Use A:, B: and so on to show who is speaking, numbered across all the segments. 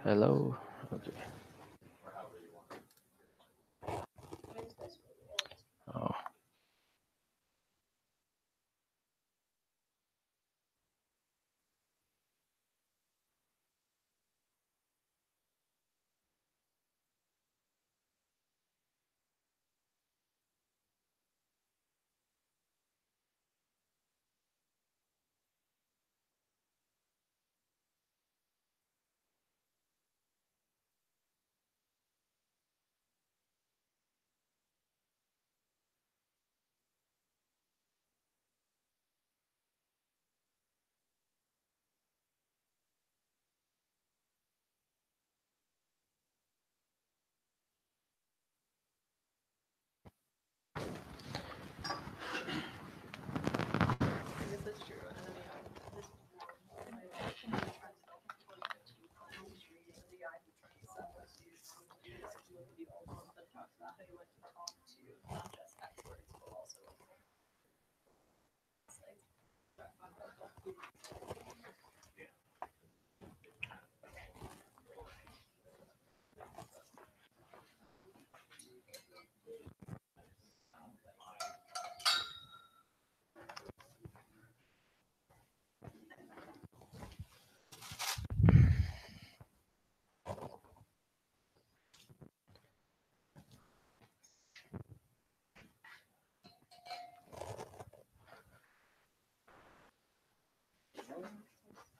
A: Hello. Okay. Oh.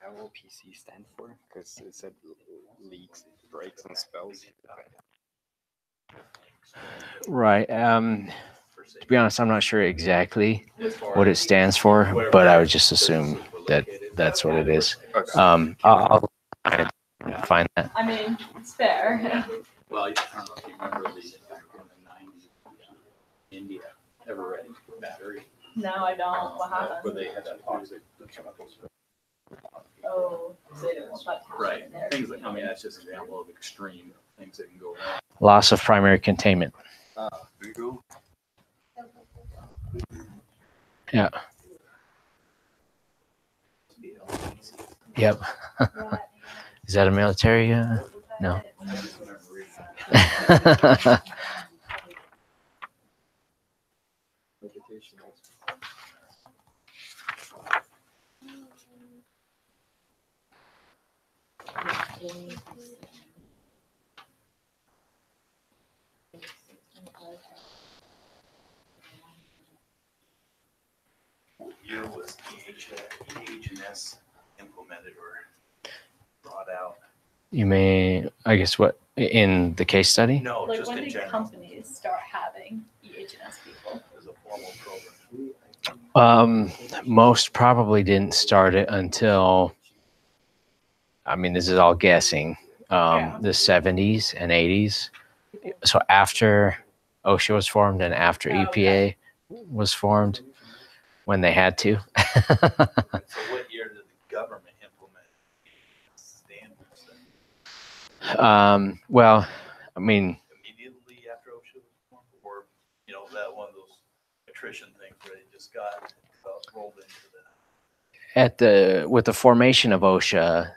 B: LPC stand for? Because it said leaks, breaks, and spells.
A: Right. To be honest, I'm not sure exactly what it stands for, but I would just assume that that's what it is. I'll find that.
C: I mean, it's fair.
B: Well, I don't know if you remember these back in the 90s. India ever read battery?
C: No, I don't. What
B: Where
C: happened?
B: they had that toxic chemicals.
C: Oh, so they didn't want that to happen
B: Right.
C: in there.
B: Things like, I mean, that's just an example of extreme things that can go wrong.
A: Loss of primary containment.
B: There you go.
A: Yeah. Yep. Is that a military? No.
D: What year was EH&S implemented or brought out?
A: You may, I guess, what in the case study?
D: No,
C: Like,
D: just
C: when
D: in
C: did
D: general.
C: companies start having EH&S people?
D: As a formal program.
A: Most probably didn't start it until, I mean, this is all guessing, the 70s and 80s. So after OSHA was formed and after EPA was formed, when they had to.
D: So what year did the government implement standards then?
A: Well, I mean,
D: Immediately after OSHA was formed, or that one of those attrition things where it just got rolled into that?
A: with the formation of OSHA,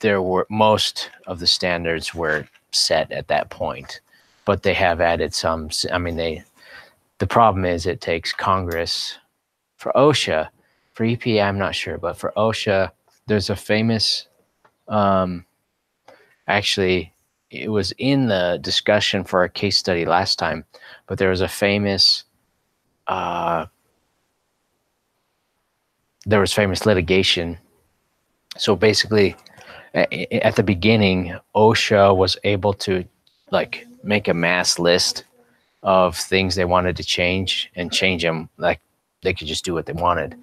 A: there were most of the standards were set at that point, but they have added some. I mean, the problem is it takes Congress for OSHA. For EPA, I'm not sure, but for OSHA, there's a famous. Actually, it was in the discussion for our case study last time, but there was a famous. There was famous litigation. So basically, at the beginning, OSHA was able to make a mass list of things they wanted to change and change them. Like they could just do what they wanted.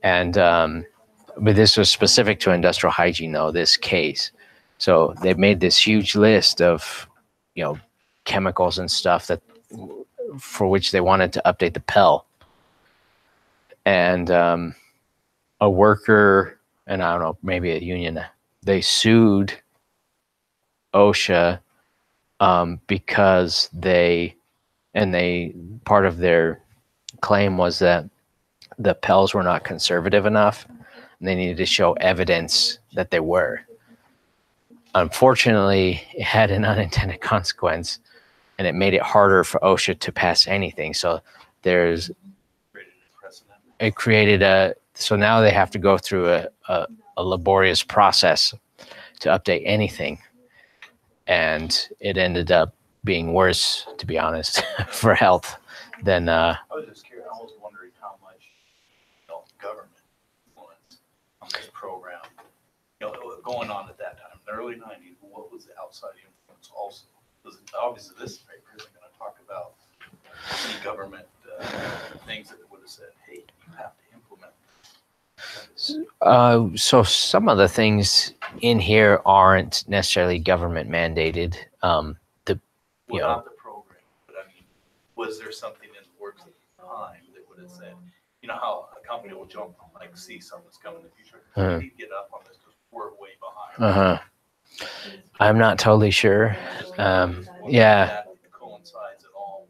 A: And but this was specific to industrial hygiene, though, this case. So they made this huge list of, chemicals and stuff for which they wanted to update the Pell. And a worker, and I don't know, maybe a union, they sued OSHA because part of their claim was that the Pells were not conservative enough, and they needed to show evidence that they were. unfortunately, it had an unintended consequence, and it made it harder for OSHA to pass anything. So there's
D: Created a precedent.
A: it created a so now they have to go through a laborious process to update anything, and it ended up being worse, to be honest, for health than
D: I was just curious, I was wondering how much, government influence on this program, going on at that time, in the early nineties, what was the outside influence also? Because obviously this paper isn't gonna talk about any government, things that would have said, hey, you have to implement.
A: so some of the things in here aren't necessarily government mandated.
D: Well,
A: You know.
D: not the program, but I mean, was there something in the works at the time that would have said, how a company will jump, like, see something's coming in the future, we need to get up on this because we're way behind.
A: I'm not totally sure. Yeah.
D: That coincides at all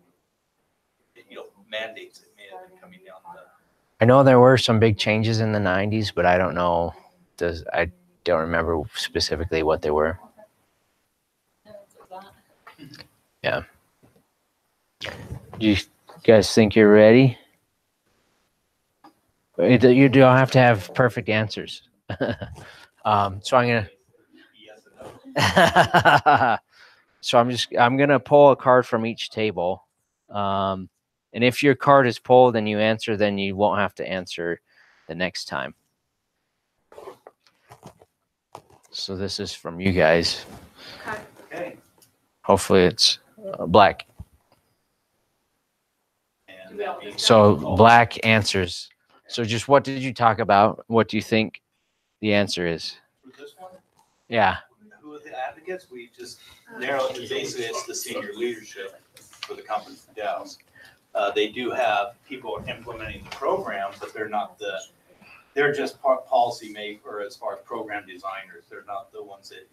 D: with, mandates that may have been coming down the.
A: I know there were some big changes in the 90s, but I don't know. I don't remember specifically what they were. Yeah. Do you guys think you're ready? You don't have to have perfect answers. So I'm gonna.
D: Yes and no.
A: So I'm gonna pull a card from each table, and if your card is pulled and you answer, then you won't have to answer the next time. So this is from you guys.
D: Okay.
A: Hopefully it's black.
D: And that means-
A: So black answers. So just what did you talk about? What do you think the answer is?
D: For this one,
A: Yeah.
D: who are the advocates? We just narrowed it. Basically, it's the senior leadership for the company for Dow's. They do have people implementing the program, but they're just policy maker as far as program designers. They're not the ones that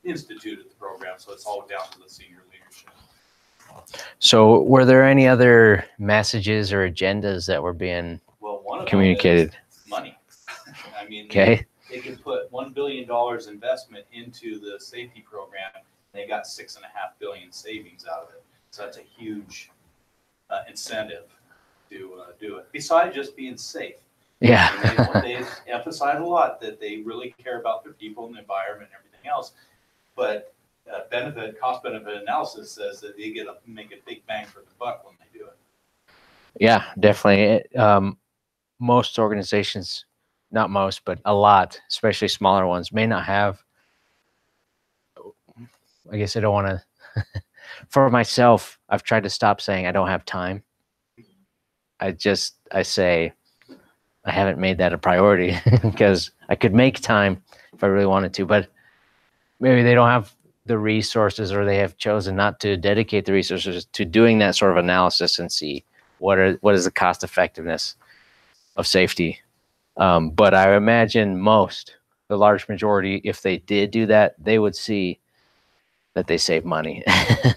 D: instituted the program, so it's all down to the senior leadership.
A: So were there any other messages or agendas that were being
D: Well, one of
A: communicated?
D: them is money. I mean,
A: Okay.
D: they can put $1 billion investment into the safety program. They got $6.5 billion savings out of it. So that's a huge incentive to do it. Besides just being safe.
A: Yeah.
D: And they emphasize a lot that they really care about their people and the environment and everything else. But cost benefit analysis says that they make a big bang for the buck when they do it.
A: Yeah, definitely. Most organizations, not most, but a lot, especially smaller ones, may not have. I guess I don't want to. For myself, I've tried to stop saying I don't have time. I say I haven't made that a priority because I could make time if I really wanted to, but maybe they don't have the resources, or they have chosen not to dedicate the resources to doing that sort of analysis and see what is the cost effectiveness of safety. But I imagine the large majority, if they did do that, they would see that they save money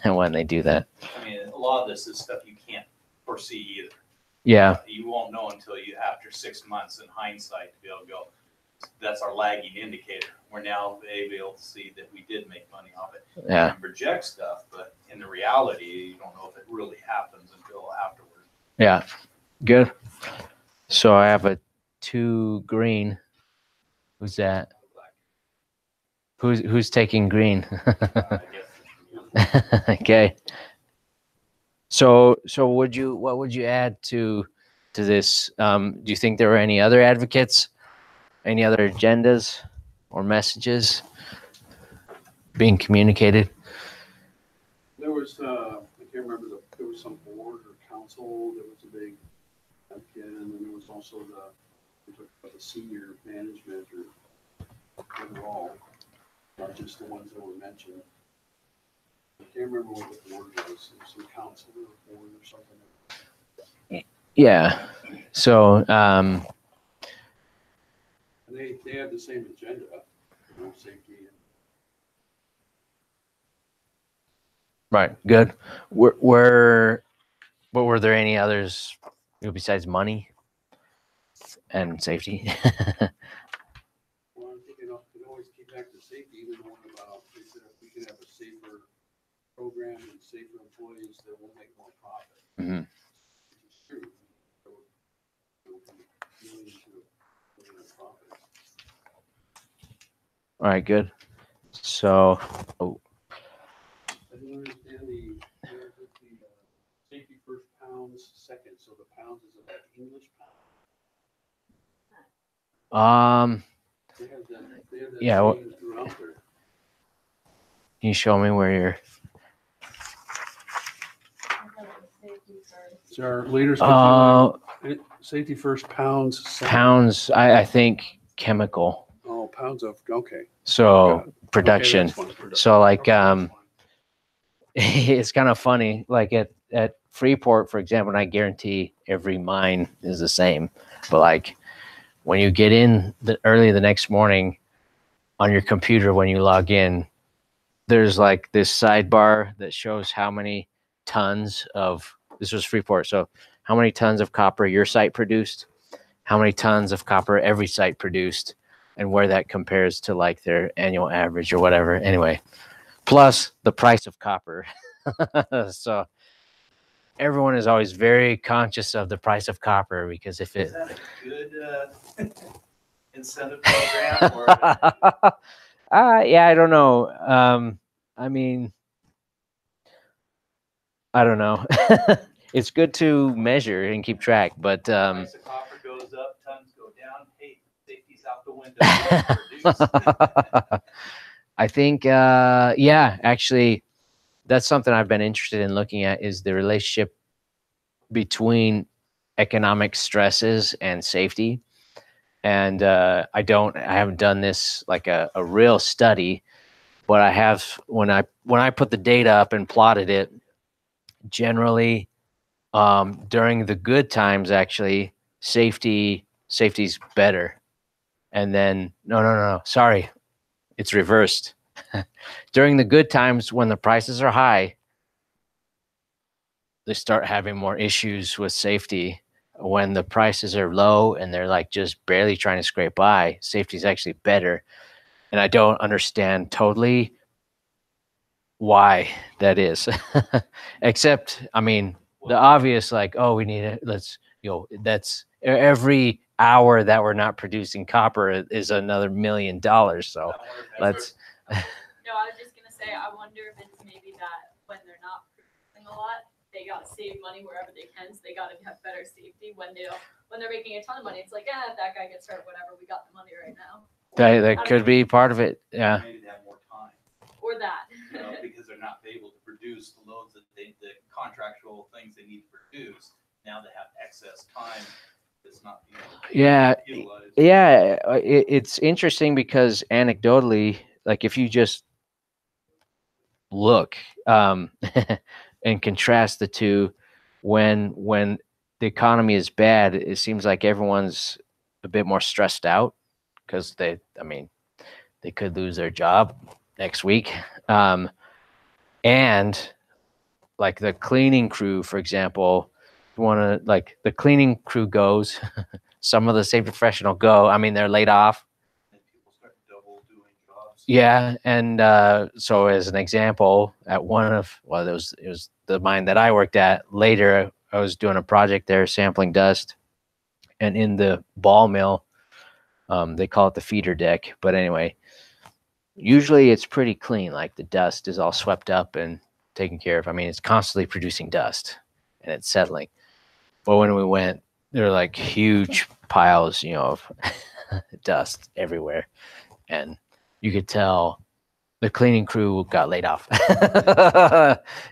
A: when they do that.
D: I mean, a lot of this is stuff you can't foresee either.
A: Yeah.
D: You won't know until after 6 months in hindsight to be able to go, that's our lagging indicator. We're now able to see that we did make money off it.
A: Yeah.
D: And project stuff, but in the reality, you don't know if it really happens until afterward.
A: Yeah. Good. So I have a 2 green. Who's that? Who's taking green? Okay. So what would you add to this? Do you think there were any other advocates, any other agendas or messages being communicated?
E: There was, I can't remember, there was some board or council, there was a big advocate, and then there was also the senior management or overall, not just the ones that were mentioned. I can't remember what the board was, it was some council or board or something.
A: Yeah. So,
E: And they had the same agenda, safety.
A: right. Good. But were there any others besides money and safety?
E: Well, I'm thinking, always keep back to safety, even the one about, they said if we could have a safer program and safer employees, that will make more profit.
A: Mhm.
E: Which is true. There will be millions of profit.
A: All right, good. So, oh,
E: I don't understand the safety first, pounds second, so the pounds is about English pound. They have that
A: Yeah, well-
E: saying throughout there.
A: can you show me where you're?
E: So our leaders, safety first, pounds second.
A: Pounds, I think chemical.
E: Oh, pounds of, okay.
A: So
E: Got it.
A: production.
E: Okay, that's fine.
A: So like,
E: Okay, that's fine.
A: it's kind of funny. Like at Freeport, for example, and I guarantee every mine is the same. But like when you get in early the next morning on your computer, when you log in, there's like this sidebar that shows how many tons of, this was Freeport. So how many tons of copper your site produced, how many tons of copper every site produced, and where that compares to like their annual average or whatever. Anyway, plus the price of copper. So everyone is always very conscious of the price of copper, because if it
D: Is that a good incentive program or?
A: yeah, I don't know. I mean, I don't know. It's good to measure and keep track, but
D: Price of copper goes up, tons go down. Hey, safety's out the window. We have to produce.
A: I think yeah, actually that's something I've been interested in looking at, is the relationship between economic stresses and safety. And I haven't done this like a real study, but I have, when I put the data up and plotted it, generally during the good times, actually safety's better. And then no, sorry, it's reversed. During the good times, when the prices are high, they start having more issues with safety. When the prices are low and they're like just barely trying to scrape by, safety is actually better. And I don't understand totally why that is. Except, I mean, the obvious, like, oh, we need it. Let's, that's every hour that we're not producing copper is another $1 million. So let's.
C: No, I was just gonna say, I wonder if it's maybe that when they're not producing a lot, they gotta save money wherever they can, so they gotta have better safety. When they're making a ton of money, it's like, if that guy gets hurt, whatever, we got the money right now.
A: That could be part of it. Yeah.
D: Maybe they have more time,
C: Or that.
D: because they're not able to produce the loads that the contractual things they need to produce. Now they have excess time that's not being utilized.
A: Yeah. It's interesting because anecdotally, like if you just look and contrast the two, when the economy is bad, it seems like everyone's a bit more stressed out, because they could lose their job next week. And like the cleaning crew, for example, like the cleaning crew goes, some of the safety professional go, I mean, they're laid off.
D: And people start double doing jobs.
A: Yeah. And so as an example, at it was the mine that I worked at. Later, I was doing a project there, sampling dust. And in the ball mill, they call it the feeder deck. But anyway, usually it's pretty clean. Like the dust is all swept up and taken care of. I mean, it's constantly producing dust and it's settling. But when we went, there were like huge piles, of dust everywhere. And you could tell the cleaning crew got laid off.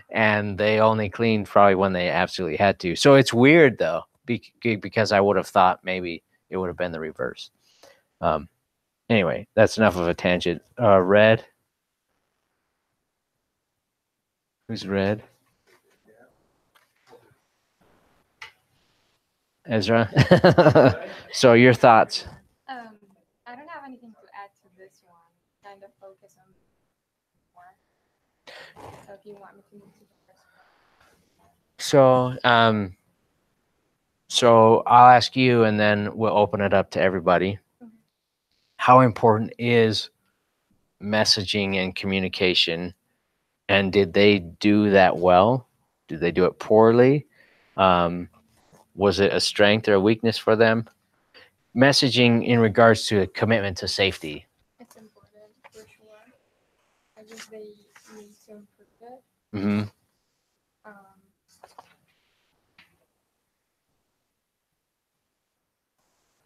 A: And they only cleaned probably when they absolutely had to. So it's weird though, because I would have thought maybe it would have been the reverse. Anyway, that's enough of a tangent. Red. Who's Red? Ezra. So your thoughts?
F: I don't have anything to add to this one. Kind of focus on more. So if you want me to move to the first one.
A: So I'll ask you, and then we'll open it up to everybody.
F: Mhm.
A: How important is messaging and communication, and did they do that well? Did they do it poorly? Was it a strength or a weakness for them? Messaging in regards to a commitment to safety.
F: It's important for sure. I guess they need to improve it.
A: Hmm.
F: Um,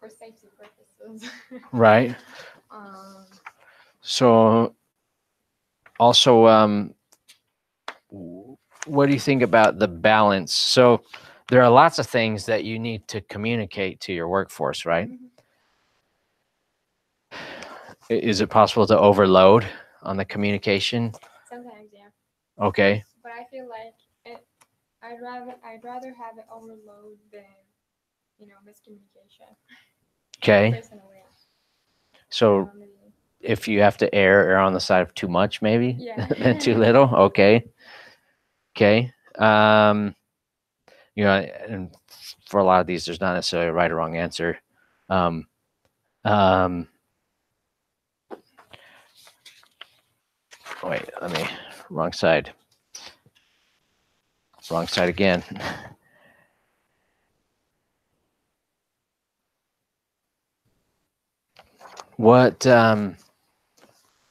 F: for safety purposes.
A: Right.
F: um,
A: So also, what do you think about the balance? So there are lots of things that you need to communicate to your workforce, right?
F: mhm.
A: Is it possible to overload on the communication?
F: Sometimes, yeah.
A: Okay.
F: But I feel like I'd rather have it overload than miscommunication.
A: Okay.
F: Personally,
A: So
F: normally,
A: if you have to err on the side of too much, maybe
F: yeah.
A: than too little. Okay. Okay. And for a lot of these, there's not necessarily a right or wrong answer. Um, um, wait, wrong side again.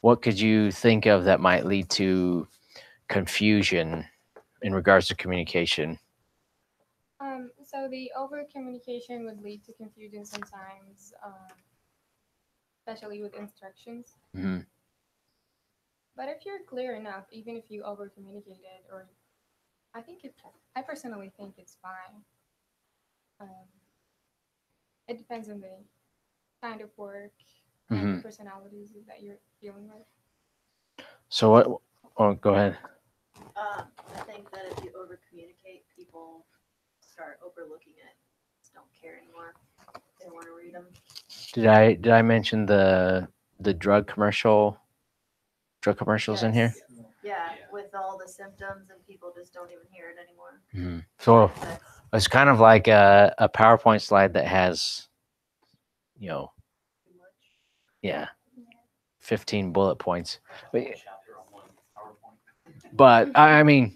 A: What could you think of that might lead to confusion in regards to communication?
F: So the over communication would lead to confusion sometimes, especially with instructions.
A: Hmm.
F: But if you're clear enough, even if you over communicated, or I personally think it's fine. Um, it depends on the kind of work and
A: Hmm.
F: the personalities that you're dealing with.
A: So what? Oh, go ahead.
G: I think that if you over communicate, people start overlooking it. Just don't care anymore. They don't want to read them.
A: Did I mention the drug commercials in here?
G: Yeah, with all the symptoms, and people just don't even hear it anymore.
A: Hmm. So
G: Side effects.
A: it's kind of like a PowerPoint slide that has,
G: Too much.
A: yeah, 15 bullet points.
B: Chapter on one PowerPoint.
A: But I mean,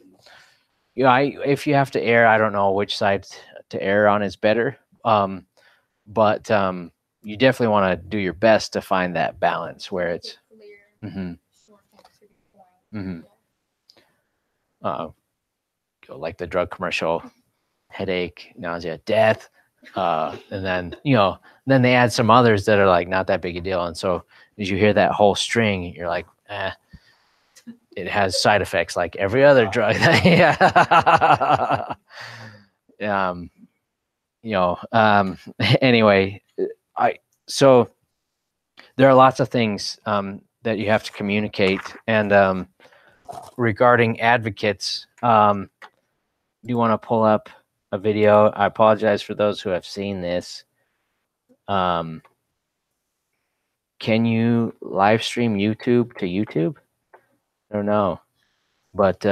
A: if you have to err, I don't know which side to err on is better. But you definitely want to do your best to find that balance where
F: Make
A: it's.
F: it clear,
A: Hmm.
F: short, and to the point.
A: Hmm.
F: Yeah.
A: Like the drug commercial, headache, nausea, death, and then then they add some others that are like not that big a deal. And so as you hear that whole string, you're like, it has side effects like every other drug. Yeah. um, anyway, so there are lots of things that you have to communicate. And regarding advocates, do you want to pull up a video? I apologize for those who have seen this. Can you live stream YouTube to YouTube? I don't know, but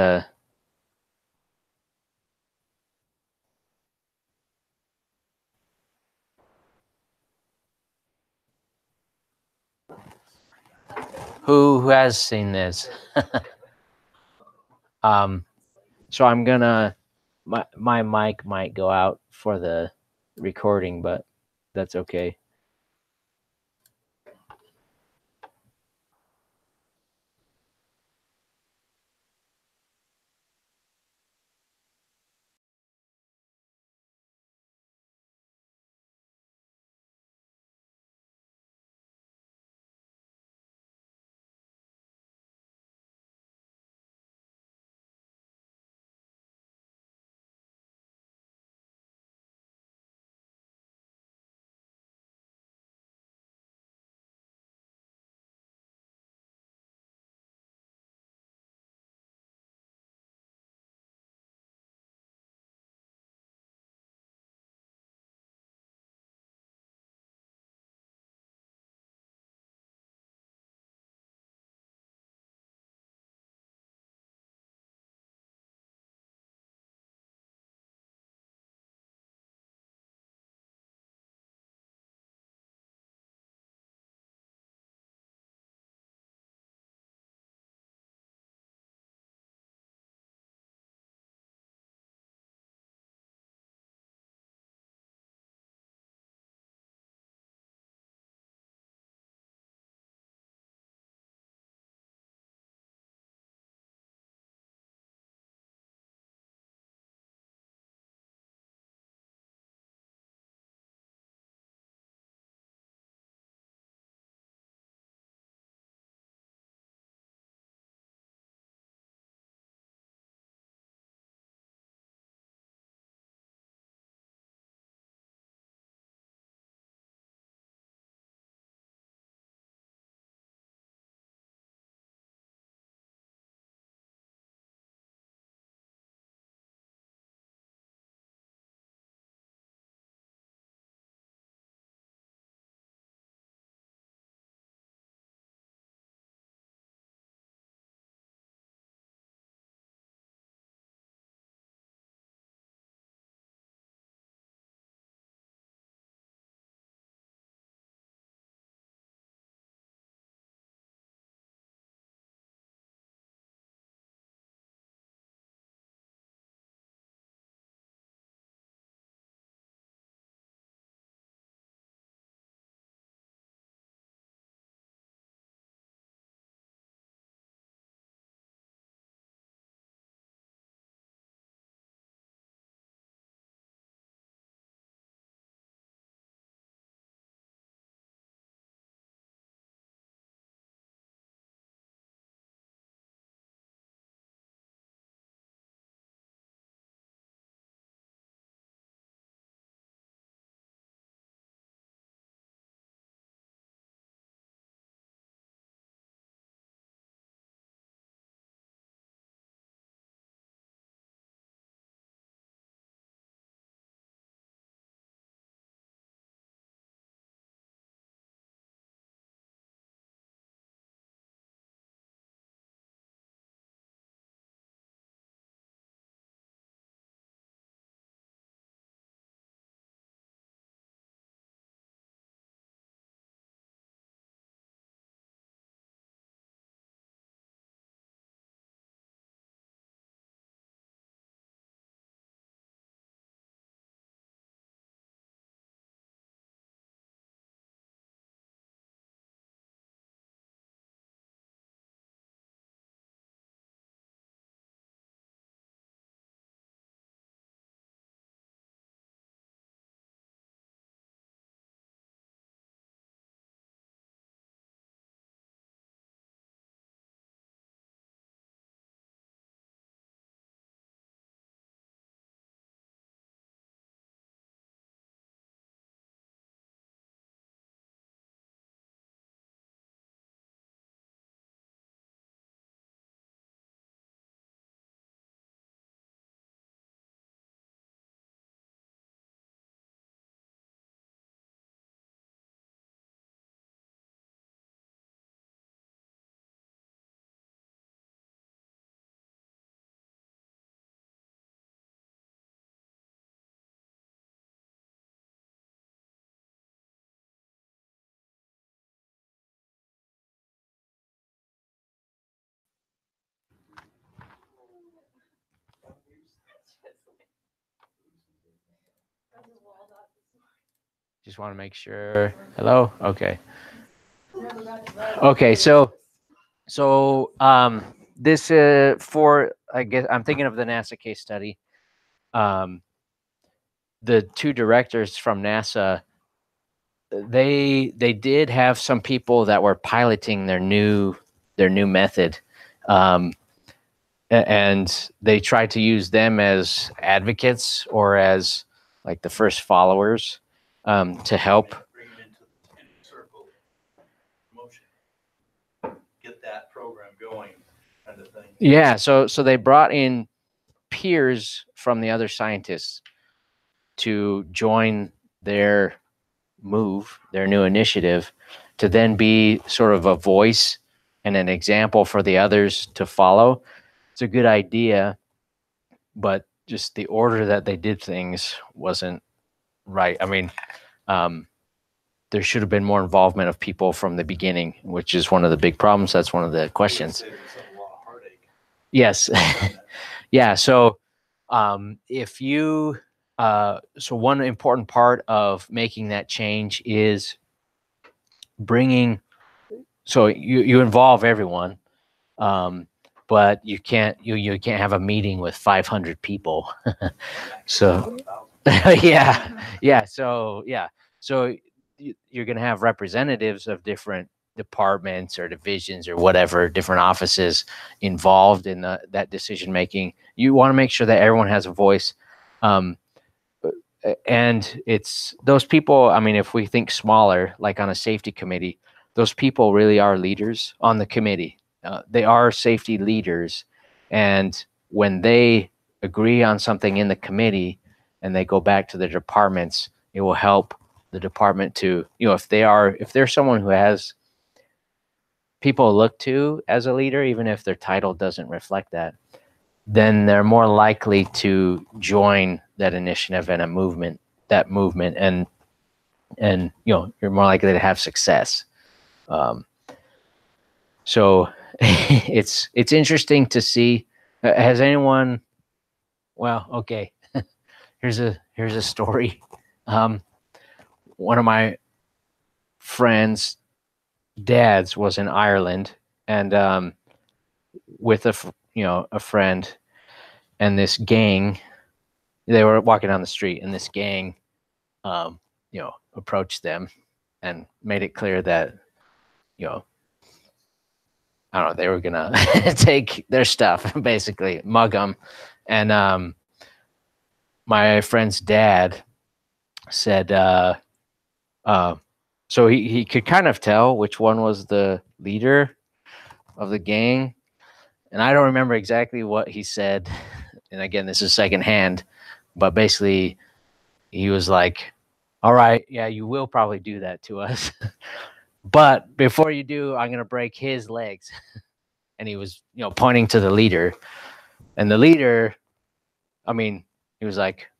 A: who has seen this? So I'm gonna my mic might go out for the recording, but that's okay. Just want to make sure. Hello? Okay. Okay, so this for, I guess I'm thinking of the NASA case study. The two directors from NASA, they did have some people that were piloting their new method, and they tried to use them as advocates or as like the first followers, to help.
D: Bring them into the circle motion. Get that program going, kind of thing.
A: Yeah, so they brought in peers from the other scientists to join their new initiative, to then be sort of a voice and an example for the others to follow. It's a good idea, but just the order that they did things wasn't right. I mean, there should have been more involvement of people from the beginning, which is one of the big problems. That's one of the questions. Yes. Yeah. So if you, so one important part of making that change is bringing, so you involve everyone, but you can't have a meeting with 500 people. So yeah. So you're going to have representatives of different departments or divisions or whatever, different offices involved in that decision making. You want to make sure that everyone has a voice. And it's those people, I mean, if we think smaller, like on a safety committee, those people really are leaders on the committee. They are safety leaders. And when they agree on something in the committee and they go back to the departments, it will help the department to, if they're someone who has people look to as a leader, even if their title doesn't reflect that, then they're more likely to join that initiative and that movement, and you're more likely to have success. So it's interesting to see. Has anyone? Well, okay. Here's a story. One of my friends' dads was in Ireland, and with a friend, and this gang, they were walking down the street, and this gang approached them and made it clear that I don't know, they were gonna take their stuff, basically mug them. And my friend's dad said, so he could kind of tell which one was the leader of the gang. And I don't remember exactly what he said. And again, this is secondhand, but basically he was like, all right, yeah, you will probably do that to us. But before you do, I'm going to break his legs. And he was, pointing to the leader. And the leader, I mean, he was like,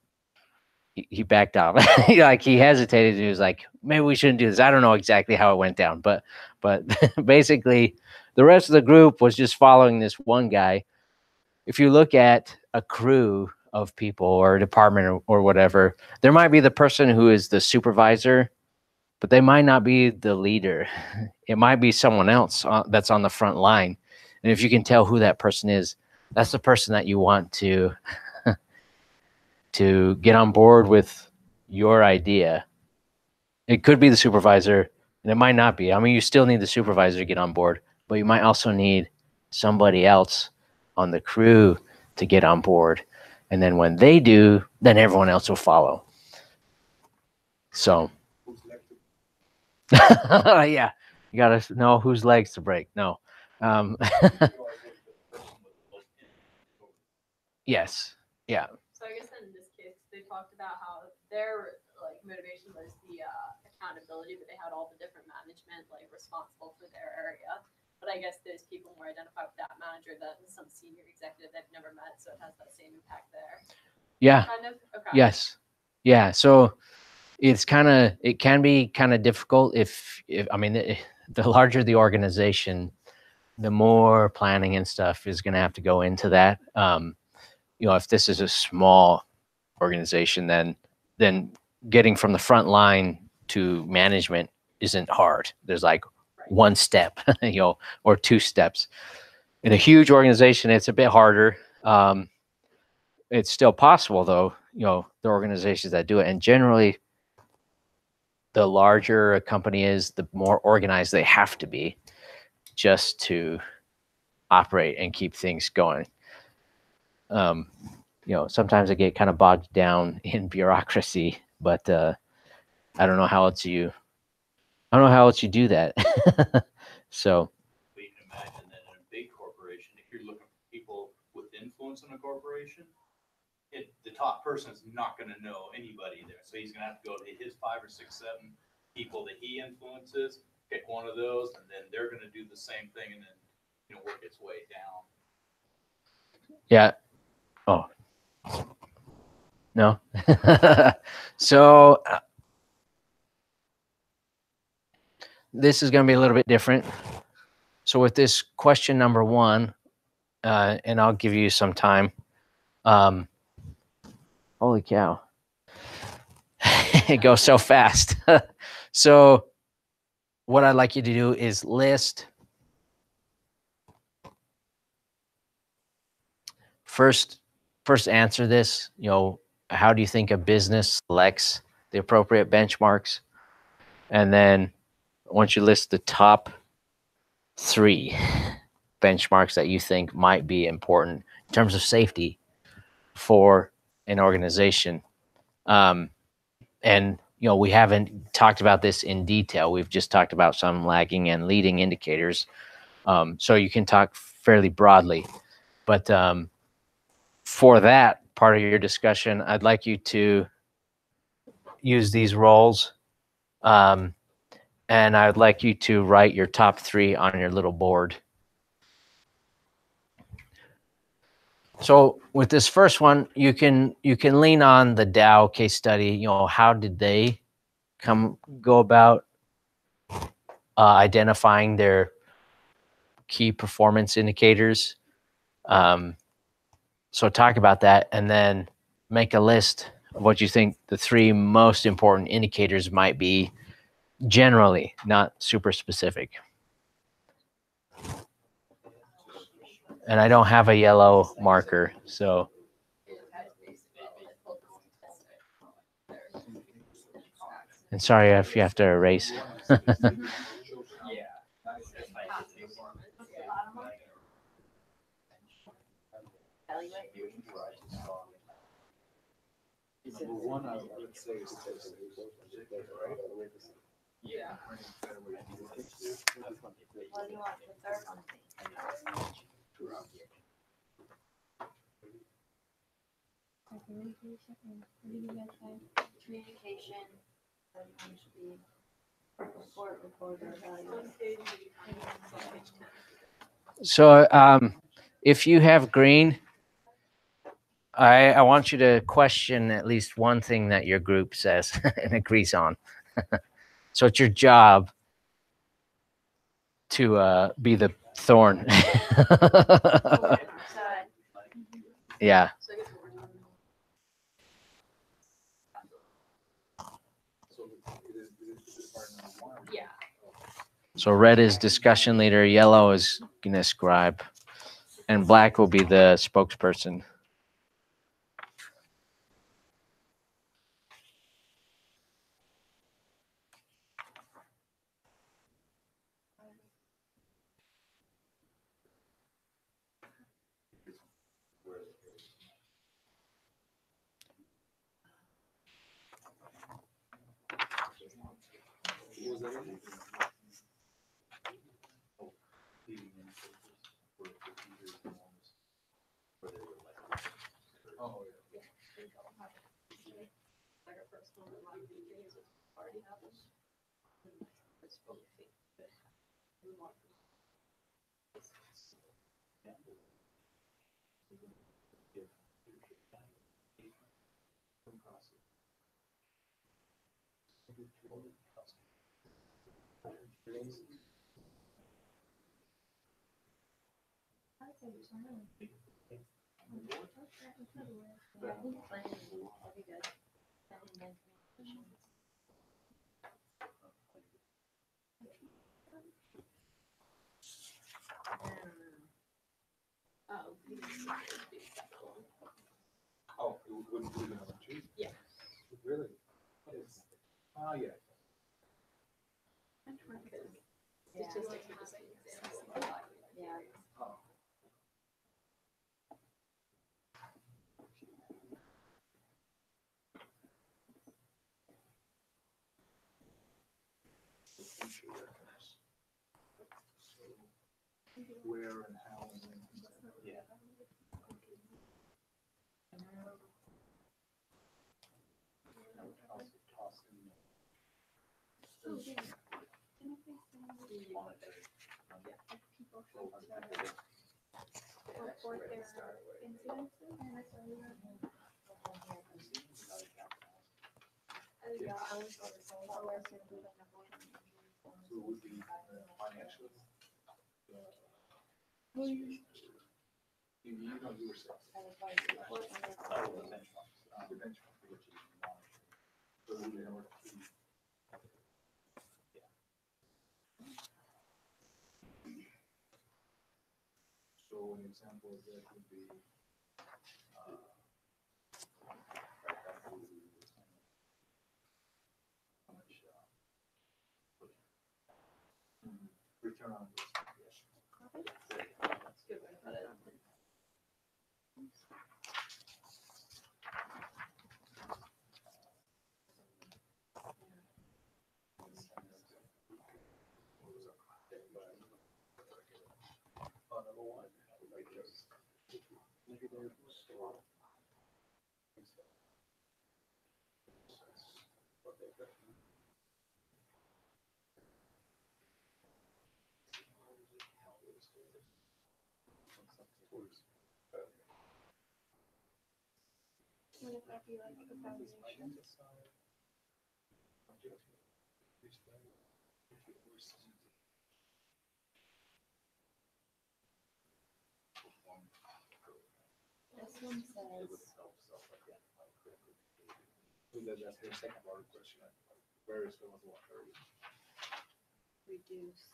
A: he backed off. Like he hesitated. And he was like, maybe we shouldn't do this. I don't know exactly how it went down, but basically the rest of the group was just following this one guy. If you look at a crew of people or a department or whatever, there might be the person who is the supervisor, but they might not be the leader. It might be someone else that's on the front line. And if you can tell who that person is, that's the person that you want to get on board with your idea. It could be the supervisor, and it might not be. I mean, you still need the supervisor to get on board, but you might also need somebody else on the crew to get on board. And then when they do, then everyone else will follow. So, yeah, you got to know whose legs to break. No. Yes. Yeah.
C: So I guess in this case, they talked about how their motivation was the accountability, but they had all the different management responsible for their area. But I guess those people more identify with that manager than some senior executive they've never met, so it has that same impact there.
A: Yeah.
C: Kind of. Okay.
A: Yes. Yeah. So it can be kind of difficult if I mean, the larger the organization, the more planning and stuff is going to have to go into that. If this is a small organization, then then getting from the front line to management isn't hard. There's like one step, or two steps. In a huge organization, it's a bit harder. It's still possible though, the organizations that do it. And generally, the larger a company is, the more organized they have to be just to operate and keep things going. Sometimes I get kind of bogged down in bureaucracy, but I don't know how else you do that. So
D: But you can imagine that in a big corporation, if you're looking for people with influence in a corporation, the top person's not going to know anybody there. So he's going to have to go to his 5 or 6, 7 people that he influences, pick one of those, and then they're going to do the same thing, and then work its way down.
A: yeah. Oh no. So this is going to be a little bit different. So with this question number 1, and I'll give you some time. Holy cow. It goes so fast. So what I'd like you to do is list first answer this, how do you think a business selects the appropriate benchmarks? And then once you list the top 3 benchmarks that you think might be important in terms of safety for an organization. And, we haven't talked about this in detail. We've just talked about some lagging and leading indicators. So you can talk fairly broadly. But for that part of your discussion, I'd like you to use these roles. And I'd like you to write your top 3 on your little board. So with this first one, you can lean on the Dow case study. How did they go about identifying their key performance indicators? So talk about that, and then make a list of what you think the 3 most important indicators might be, generally, not super specific. And I don't have a yellow marker, so. And sorry if you have to erase.
B: Number 1, I would say is right? Yeah.
G: What do you want the third one to be? Communication, everyone should be report, or evaluate.
A: So if you have green, I want you to question at least one thing that your group says and agrees on. So it's your job to be the thorn. Yeah.
C: Yeah.
A: So red is discussion leader, yellow is gonna scribe, and black will be the spokesperson.
G: And then communications.
C: Oh,
B: Oh, it wouldn't be number two?
C: Yeah.
B: Really? Oh, yeah.
G: Yeah.
C: statistics are just examples.
G: Yeah.
B: Oh. Where and how and when. Yeah.
F: Report their incidences.
B: So it would be financial. You know, you were saying. The benchmark for what you monitor. So it would be number two. So an example of that would be, how much, return on investment, yes.
C: That's a good way to put it.
B: Number one, like just negative.
F: Would that be like evaluation?
G: This one says
B: So that's the second part of the question. Where is the level of area?
G: reduce.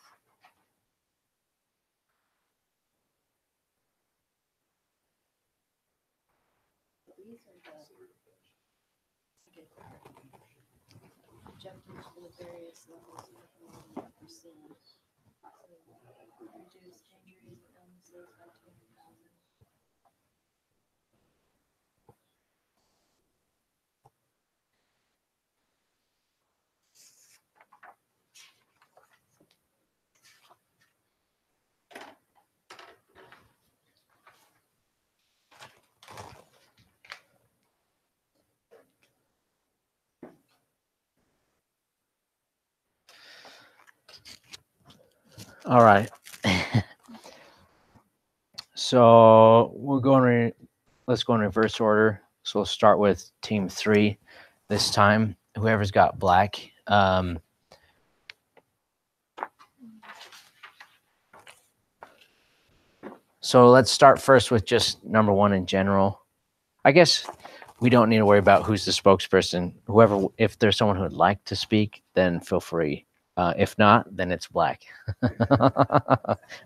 G: These are the objectives for the various levels of percent. So reduce injuries and illnesses by 200,000.
A: All right. So we're going to, let's go in reverse order. So we'll start with team 3 this time. Whoever's got black. So let's start first with just number 1 in general. I guess we don't need to worry about who's the spokesperson. Whoever, if there's someone who would like to speak, then feel free. If not, then it's black.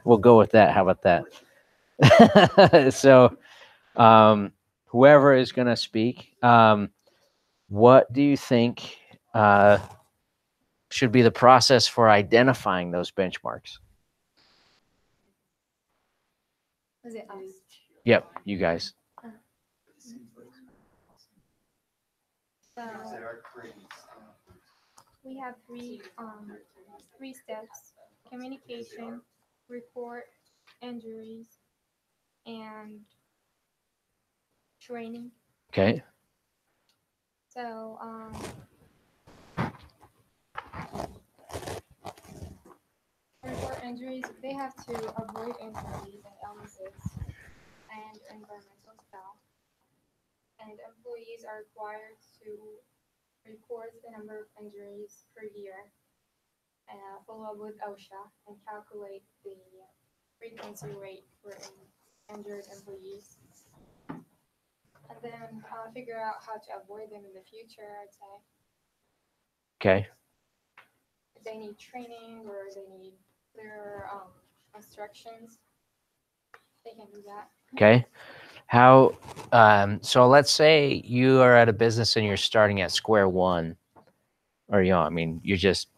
A: We'll go with that. How about that? So whoever is going to speak, what do you think should be the process for identifying those benchmarks?
F: Was it us?
A: Yep, you guys.
F: So
D: They are creating.
F: we have three steps: communication, report injuries, and training.
A: Okay.
F: So report injuries, they have to avoid injuries and illnesses and environmental stuff. And employees are required to report the number of injuries per year, follow up with OSHA, and calculate the frequency rate for injured employees. and then figure out how to avoid them in the future, I'd say.
A: Okay.
F: If they need training or they need clear instructions, they can do that.
A: Okay. How, so let's say you are at a business and you're starting at square one, or, I mean, you're just,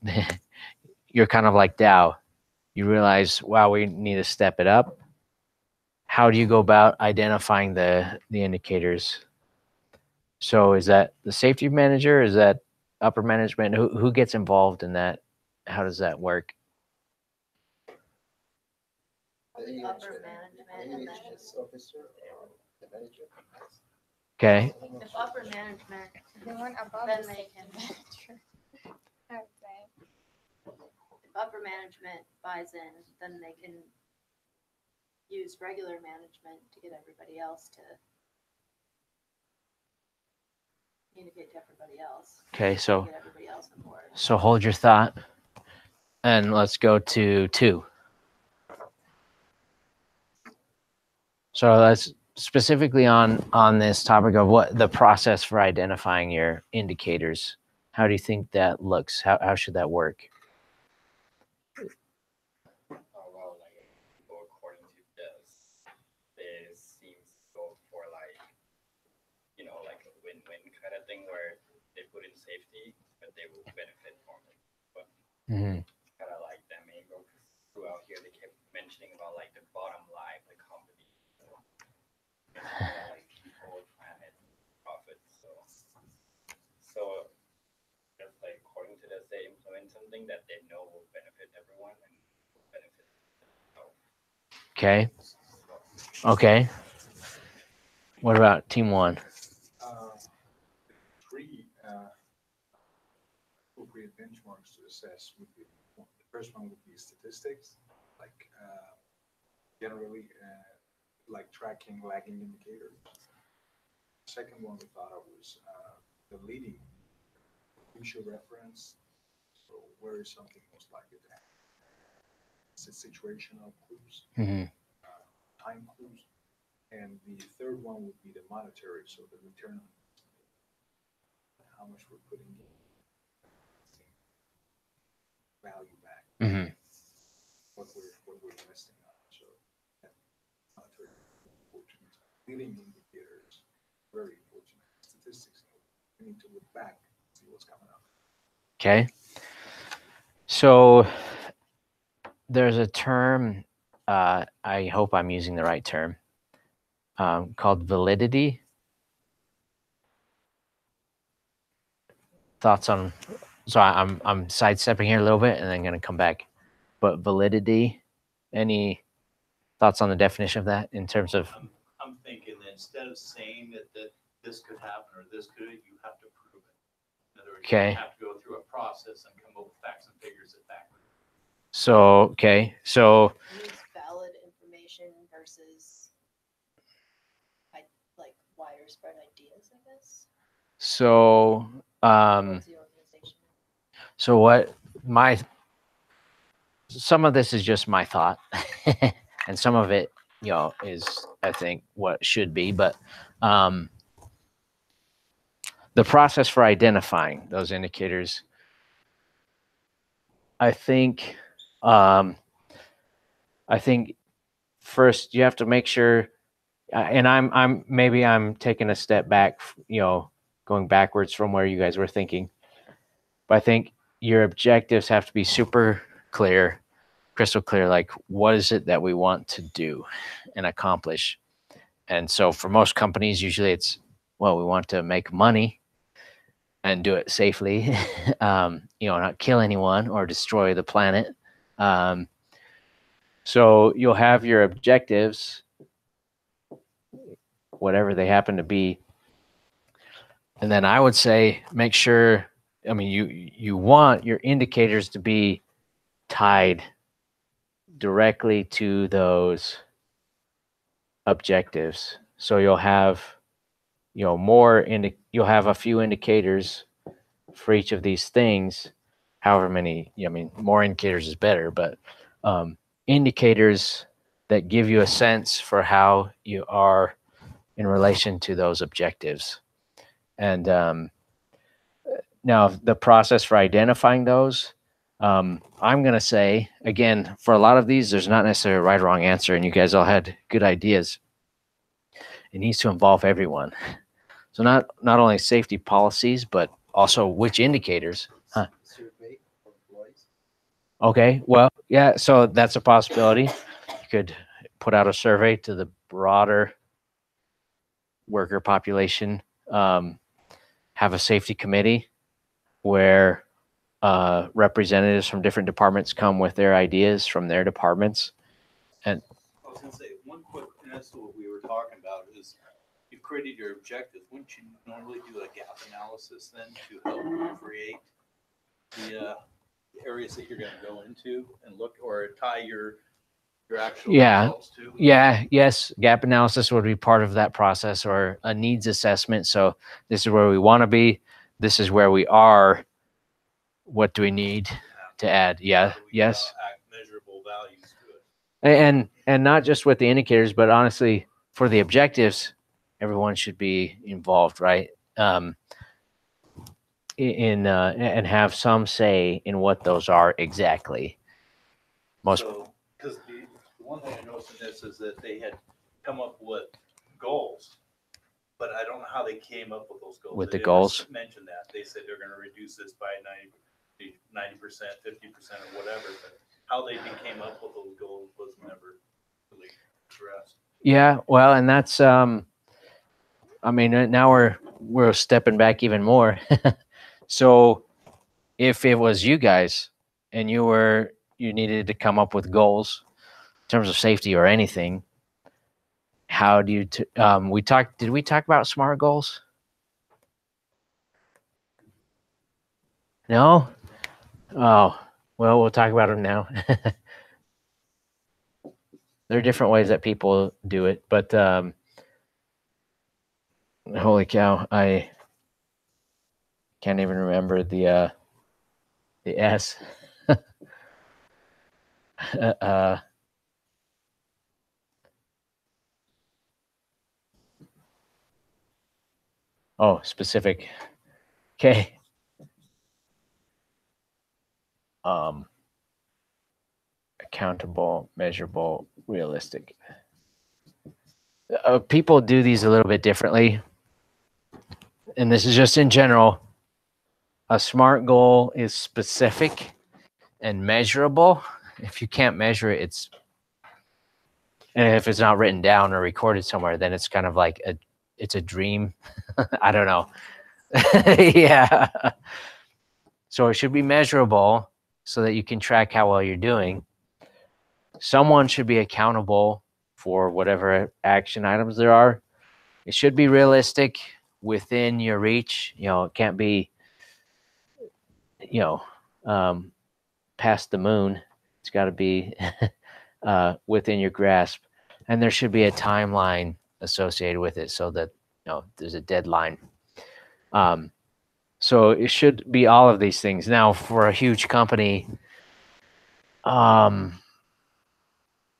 A: you're kind of like Dow. You realize, wow, we need to step it up. How do you go about identifying the indicators? So is that the safety manager? Is that upper management? Who gets involved in that? How does that work?
G: Upper management and then
A: Okay.
G: if upper management,
F: The one above
G: Then
F: the
G: they
F: safety
G: can-
F: manager, I would say.
G: if upper management buys in, then they can use regular management to get everybody else to communicate to everybody else.
A: Okay. So
G: Get everybody else on board.
A: hold your thought, and let's go to 2. So that's specifically on this topic of what the process for identifying your indicators. How do you think that looks? How should that work?
B: Well, like people according to this, they seems to go for like, like a win-win kind of thing where they put in safety, but they will benefit from it. But
A: Mm-hmm.
B: kind of like that main goal. 'Cause throughout here, they kept mentioning about like the bottom line, the company, like people, planet, profit. So just like according to this, they implement something that they know will benefit everyone and benefit.
A: Okay. Okay. What about team 1?
H: Three appropriate benchmarks to assess would be, the first one would be statistics, like generally like tracking lagging indicators. Second one we thought of was the leading future reference. So where is something most likely to happen? Is it situational clues,
A: Mm-hmm.
H: time clues? And the third one would be the monetary, so the return on investment, how much we're putting in, value back,
A: Mm-hmm.
H: what we're investing on. So that monetary important. Leading indicators, very important. Statistics, we need to look back, see what's coming up.
A: Okay. So there's a term, I hope I'm using the right term, called validity. Thoughts on, so I'm sidestepping here a little bit and then going to come back. But validity, any thoughts on the definition of that in terms of,
D: I'm thinking that instead of saying that this could happen or this could, you have to prove it. In other words,
A: Okay.
D: you have to go through a process and come up with facts and figures that back.
A: so, okay, so,
G: Use valid information versus like widespread ideas, I guess.
A: so,
G: Towards the organization.
A: so what some of this is just my thought and some of it, is, I think, what should be, but, the process for identifying those indicators, I think first you have to make sure, and I'm taking a step back, going backwards from where you guys were thinking, but I think your objectives have to be super clear, crystal clear, like what is it that we want to do and accomplish. And so for most companies, usually it's, well, we want to make money and do it safely, not kill anyone or destroy the planet. So you'll have your objectives, whatever they happen to be. And then I would say, make sure, you want your indicators to be tied directly to those objectives. So you'll have, you'll have a few indicators for each of these things, however many, more indicators is better, but indicators that give you a sense for how you are, in relation to those objectives. And now the process for identifying those, I'm going to say, again, for a lot of these, there's not necessarily a right or wrong answer, and you guys all had good ideas. It needs to involve everyone. So not only safety policies, but also which indicators. Huh.
I: Survey of employees.
A: Okay, well, yeah, so that's a possibility. You could put out a survey to the broader worker population, have a safety committee where representatives from different departments come with their ideas from their departments. And
D: I was gonna say, one quick, and that's what we were talking about, is you've created your objectives. Wouldn't you normally do a gap analysis then to help create the areas that you're gonna go into and look, or tie your actual
A: Yeah.
D: results to?
A: yeah, yes, gap analysis would be part of that process, or a needs assessment. So this is where we want to be. This is where we are. What do we need to add? Yeah,
D: How do we,
A: yes.
D: act measurable values to it.
A: And not just with the indicators, but honestly, for the objectives, everyone should be involved, right? And have some say in what those are exactly. Most
D: So, because the one thing I noticed in this is that they had come up with goals, but I don't know how they came up with those goals.
A: With
D: They
A: the
D: never
A: goals?
D: mentioned that. They said they're gonna reduce this by 90%, 50% or whatever, but how they came up with those goals was never really addressed.
A: Yeah, well, and that's I mean, now we're stepping back even more. So if it was you guys and you needed to come up with goals in terms of safety or anything, how do you did we talk about SMART goals? No? Oh, well, we'll talk about them now. There are different ways that people do it, but holy cow, I can't even remember the S. Oh, specific. Okay. Accountable, measurable, realistic. People do these a little bit differently. And this is just in general. A SMART goal is specific and measurable. If you can't measure it, and if it's not written down or recorded somewhere, then it's kind of like it's a dream. I don't know. Yeah. So it should be measurable so that you can track how well you're doing. Someone should be accountable for whatever action items there are. It should be realistic, within your reach. It can't be, past the moon. It's got to be within your grasp. And there should be a timeline associated with it so that, there's a deadline. So it should be all of these things. Now, for a huge company, I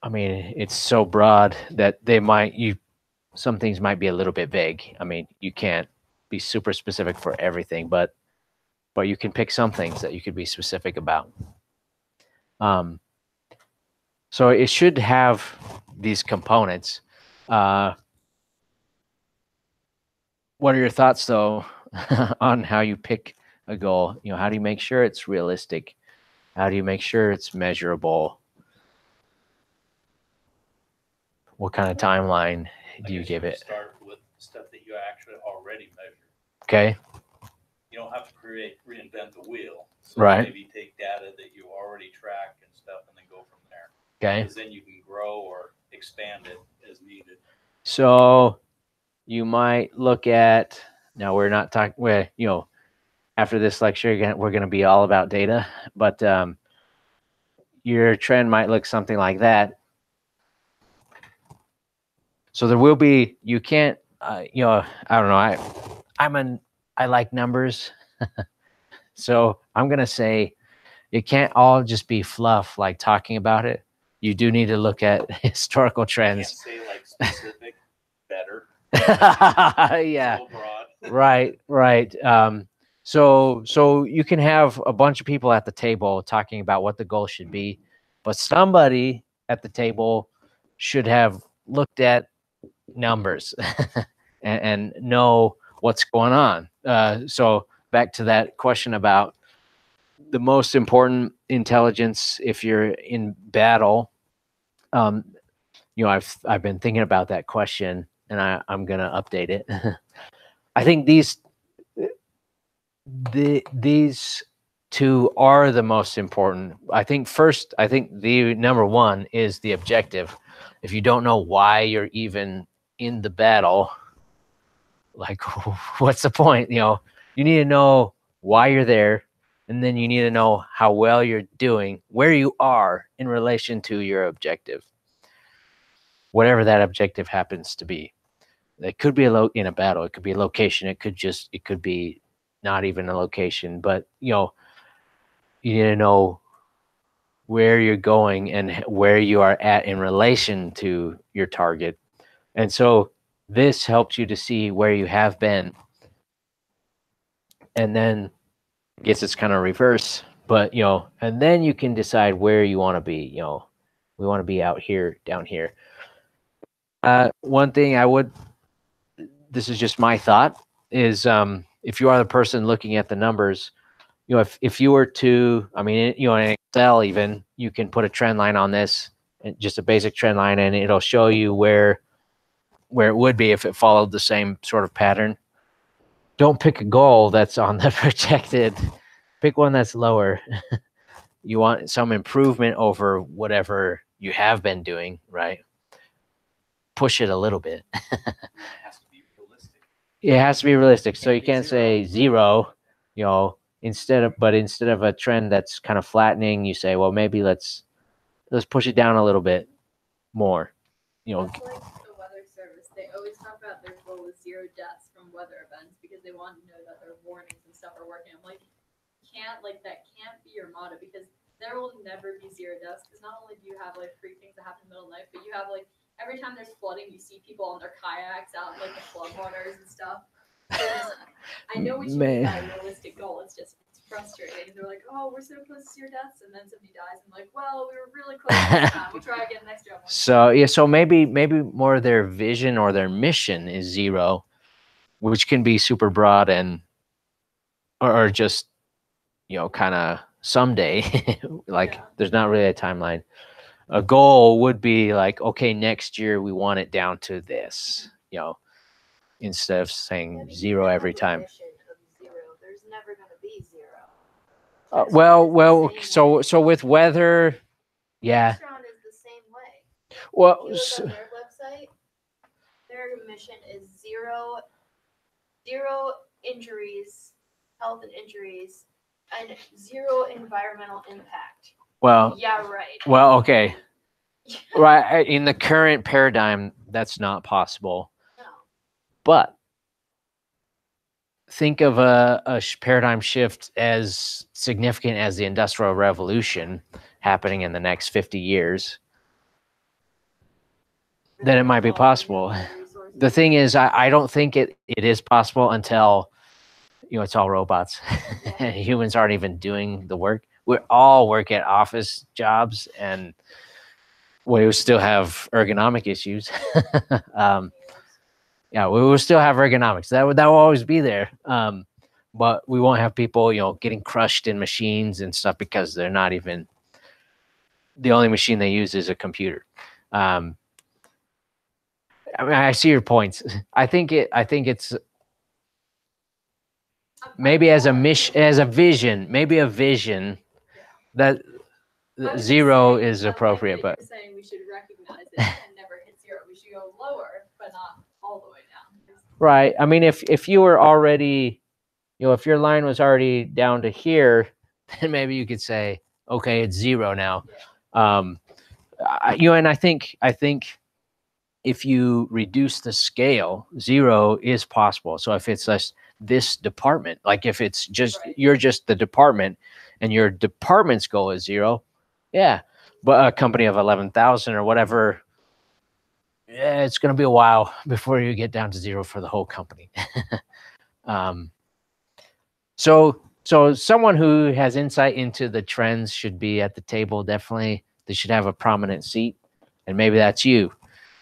A: mean, it's so broad that some things might be a little bit vague. I mean, you can't be super specific for everything, but you can pick some things that you could be specific about. So it should have these components. What are your thoughts, though, on how you pick a goal? How do you make sure it's realistic? How do you make sure it's measurable? What kind of timeline do you give it?
D: Start with stuff that you actually already measure.
A: Okay.
D: You don't have to reinvent the wheel. So
A: Right.
D: maybe take data that you already track and stuff and then go from there.
A: Okay.
D: Because then you can grow or expand it as needed.
A: So you might look at, now we're not talking, after this lecture, we're going to be all about data, but your trend might look something like that. So there will be, you can't, I don't know, I like numbers. So I'm going to say it can't all just be fluff, like talking about it. You do need to look at historical
D: You can't
A: trends.
D: say like specific, better.
A: Yeah.
D: So broad.
A: Right. So you can have a bunch of people at the table talking about what the goal should be, but somebody at the table should have looked at numbers and know what's going on. So back to that question about the most important intelligence if you're in battle. I've been thinking about that question, and I'm gonna update it. I think these two are the most important. I think the number one is the objective. If you don't know why you're even in the battle, like what's the point? You need to know why you're there, and then you need to know how well you're doing, where you are in relation to your objective, whatever that objective happens to be. It could be in a battle, it could be a location, it could be not even a location, but you need to know where you're going and where you are at in relation to your target. And so this helps you to see where you have been. And then I guess it's kind of reverse, but and then you can decide where you want to be. We want to be out here, down here. One thing this is just my thought, is if you are the person looking at the numbers, if you were to, I mean, in Excel even, you can put a trend line on this, and just a basic trend line, and it'll show you where it would be if it followed the same sort of pattern. Don't pick a goal that's on the projected. Pick one that's lower. You want some improvement over whatever you have been doing, right? Push it a little bit.
D: It has to be realistic.
A: It has to be realistic. So you can't say zero, instead of a trend that's kind of flattening, you say, well, maybe let's push it down a little bit more.
C: That's like the weather service. They always talk about their goal is 0 deaths from weather events because they want to know that their warnings and stuff are working. I'm like, that can't be your motto, because there will never be 0 deaths. Because not only do you have like freak things that happen in the middle of the night, but you have like every time there's flooding, you see people on their kayaks out in like the floodwaters and stuff. I know we should make that a realistic goal. It's frustrating. They're like, oh, we're so close to 0 deaths, and then somebody dies. I'm like, well, we were really close this time. We'll try again next year.
A: So maybe more their vision or their mission is 0, which can be super broad or just kind of someday. There's not really a timeline. A goal would be like, okay, next year we want it down to this, instead of saying 0 every time.
G: There's never going to be 0.
A: So with weather, yeah.
G: Restaurant is the same way.
A: Well,
G: If you look on their website, their mission is zero injuries, health and injuries, and 0 environmental impact.
A: Well,
G: yeah, right.
A: Well, okay. Right. In the current paradigm, that's not possible.
G: No.
A: But think of a paradigm shift as significant as the Industrial Revolution happening in the next 50 years. Then it might be possible. The thing is, I don't think it is possible until, it's all robots. Humans aren't even doing the work. We all work at office jobs, and we still have ergonomic issues. Yeah, we will still have ergonomics. That will always be there. But we won't have people, getting crushed in machines and stuff, because they're not even, the only machine they use is a computer. I mean, I see your points. I think it's maybe as a vision, that 0 is appropriate, but
C: saying we should recognize it and never hit 0. We should go lower, but not all the way down.
A: Right. I mean, if you were already, if your line was already down to here, then maybe you could say, okay, it's 0 now. Yeah. And I think if you reduce the scale, 0 is possible. So if it's just this department, like if it's just, you're just the department and your department's goal is 0, yeah. But a company of 11,000 or whatever, it's going to be a while before you get down to zero for the whole company. So someone who has insight into the trends should be at the table. Definitely, they should have a prominent seat, and maybe that's you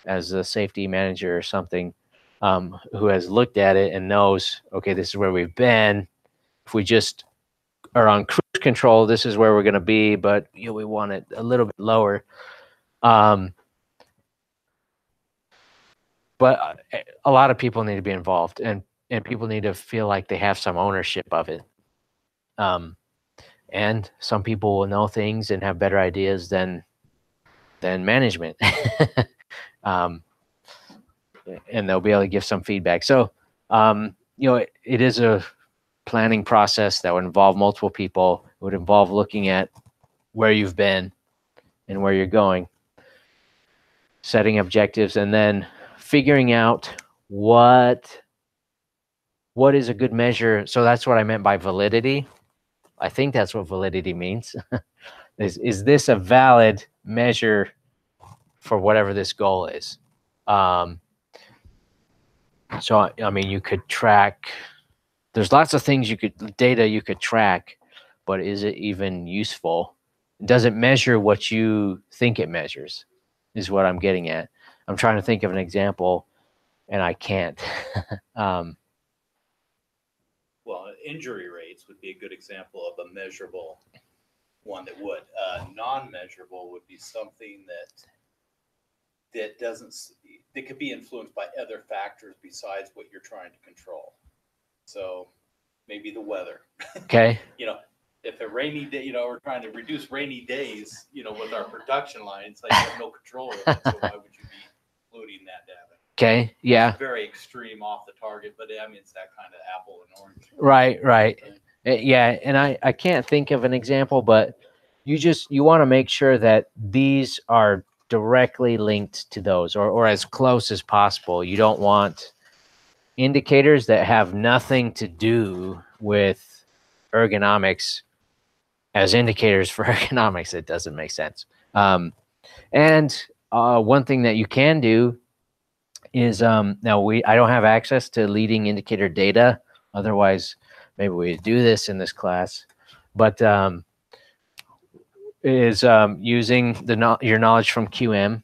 A: as a safety manager or something, who has looked at it and knows, okay, this is where we've been. If we just are on cruise control, this is where we're going to be, but we want it a little bit lower. But a lot of people need to be involved, and people need to feel like they have some ownership of it. And some people will know things and have better ideas than management. And they'll be able to give some feedback. So, it is a planning process that would involve multiple people. It would involve looking at where you've been and where you're going, setting objectives, and then figuring out what is a good measure. So that's what I meant by validity. I think that's what validity means. Is this a valid measure for whatever this goal is? So, I mean, you could track, there's lots of things data you could track, but is it even useful? Does it measure what you think it measures, is what I'm getting at. I'm trying to think of an example, and I can't.
D: Well, injury rates would be a good example of a measurable one that would. Non-measurable would be something that could be influenced by other factors besides what you're trying to control. So maybe the weather.
A: Okay.
D: If a rainy day, we're trying to reduce rainy days, with our production line, it's like you have no control of it. So why would you be including that data?
A: Okay. Yeah.
D: It's very extreme off the target, but I mean, it's that kind of apple and orange.
A: Right. Yeah. And I can't think of an example, but you want to make sure that these are directly linked to those, or as close as possible. You don't want indicators that have nothing to do with ergonomics as indicators for ergonomics. It doesn't make sense. And one thing that you can do is, now I don't have access to leading indicator data. Otherwise, maybe we do this in this class. But is using your knowledge from QM,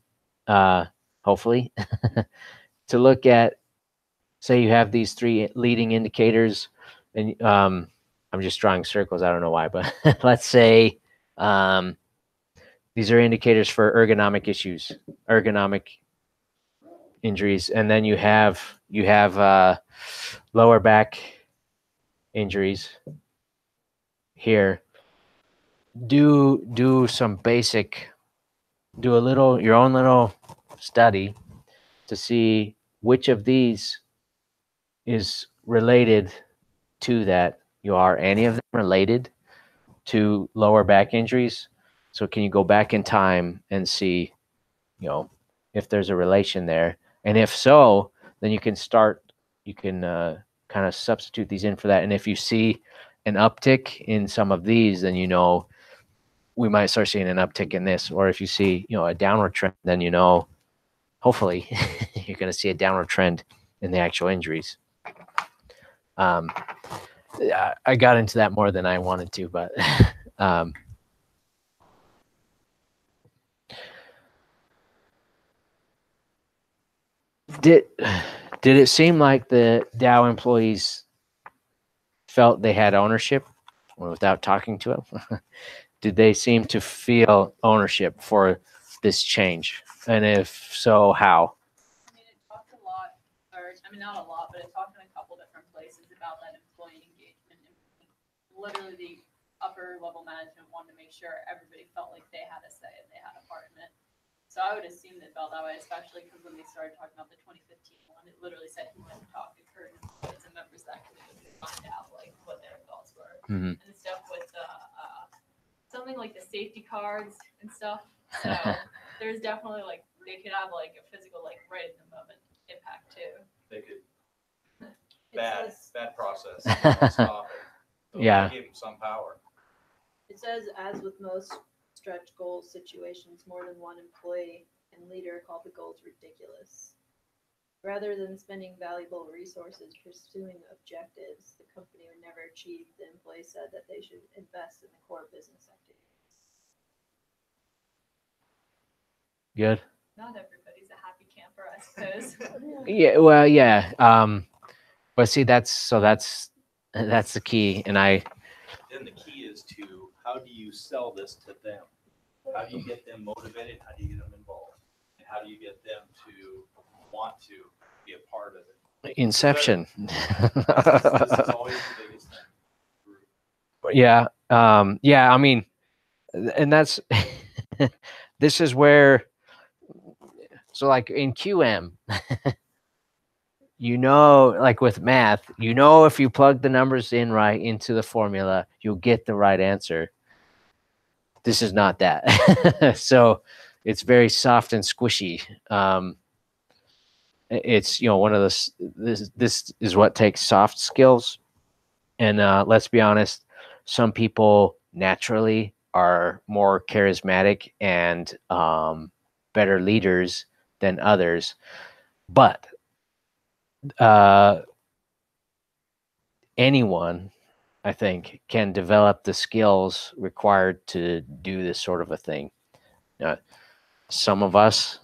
A: hopefully, to look at, say you have these 3 leading indicators, and I'm just drawing circles. I don't know why, but let's say these are indicators for ergonomic issues, ergonomic injuries, and then you have lower back injuries here. Do your own little study to see which of these is related to that. Are any of them related to lower back injuries? So can you go back in time and see, if there's a relation there? And if so, then you can kind of substitute these in for that. And if you see an uptick in some of these, then we might start seeing an uptick in this. Or if you see, a downward trend, then hopefully you're going to see a downward trend in the actual injuries. I got into that more than I wanted to, but did it seem like the Dow employees felt they had ownership without talking to them? Did they seem to feel ownership for this change? And if so, how?
C: I mean, it talked a lot, not a lot, but it talked in a couple different places about that employee engagement. And literally, the upper level management wanted to make sure everybody felt like they had a say and they had a part in it. So I would assume they felt that way, especially because when they started talking about the 2015 one, it literally said he went and talked to current employees and members that could find out what their thoughts were.
A: Mm-hmm.
C: And the stuff with something like the safety cards and stuff. So there's definitely they could have a physical right in the moment impact too.
D: They could
G: It
D: bad process. Stop it. So
A: Yeah.
D: Give them some power.
G: It says, as with most stretch goal situations, more than one employee and leader called the goals ridiculous. Rather than spending valuable resources pursuing objectives the company would never achieve, the employee said that they should invest in the core business activities.
A: Good.
C: Not everybody's a happy camper, I suppose.
A: Yeah. Well, yeah. But see, that's the key, and
D: Then the key is to, how do you sell this to them? How do you get them motivated? How do you get them involved? And how do you get them to want to be a part of it?
A: Inception.
D: This is always the biggest thing.
A: Yeah. Yeah. I mean, and that's this is where. So, like in QM, like with math, if you plug the numbers in right into the formula, you'll get the right answer. This is not that. So it's very soft and squishy. It's, one of this is what takes soft skills. And let's be honest, some people naturally are more charismatic and better leaders than others. But anyone, I think, can develop the skills required to do this sort of a thing. Some of us,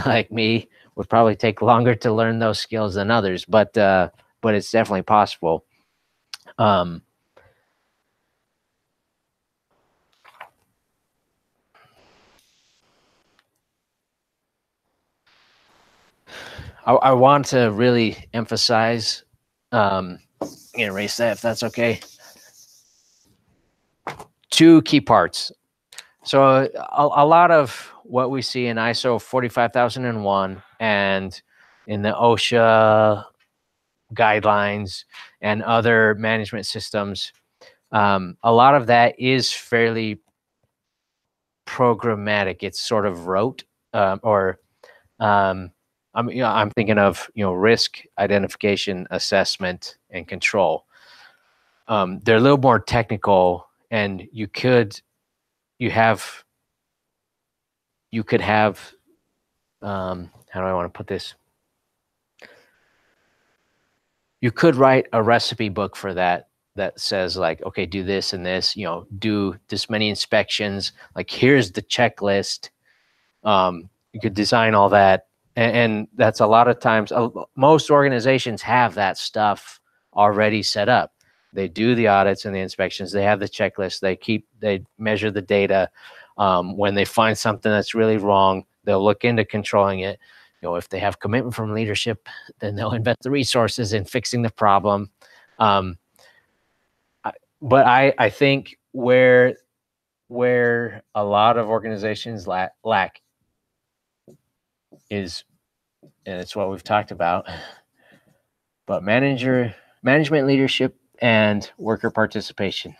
A: like me, would probably take longer to learn those skills than others, but it's definitely possible. I want to really emphasize, erase that if that's okay. 2 key parts. So a lot of what we see in ISO 45001 and in the OSHA guidelines and other management systems, a lot of that is fairly programmatic. It's sort of rote, I'm thinking of risk identification, assessment, and control. They're a little more technical, and you could have how do I want to put this? You could write a recipe book for that says, like, okay, do this and this, do this many inspections, like here's the checklist. You could design all that, and that's a lot of times, most organizations have that stuff already set up. They do the audits and the inspections. They have the checklist. They measure the data. When they find something that's really wrong, they'll look into controlling it. If they have commitment from leadership, then they'll invest the resources in fixing the problem. But I think where a lot of organizations lack is, and it's what we've talked about, but management leadership and worker participation.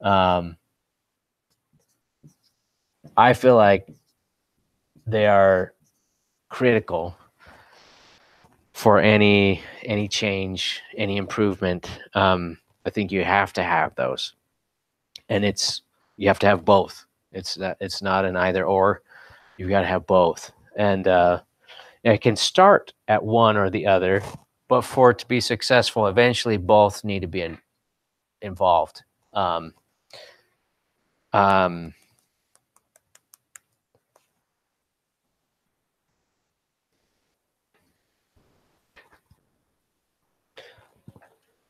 A: I feel like they are critical for any change, any improvement. I think you have to have those, and you have to have both. It's not an either or. You've got to have both, and it can start at one or the other, but for it to be successful, eventually both need to be involved.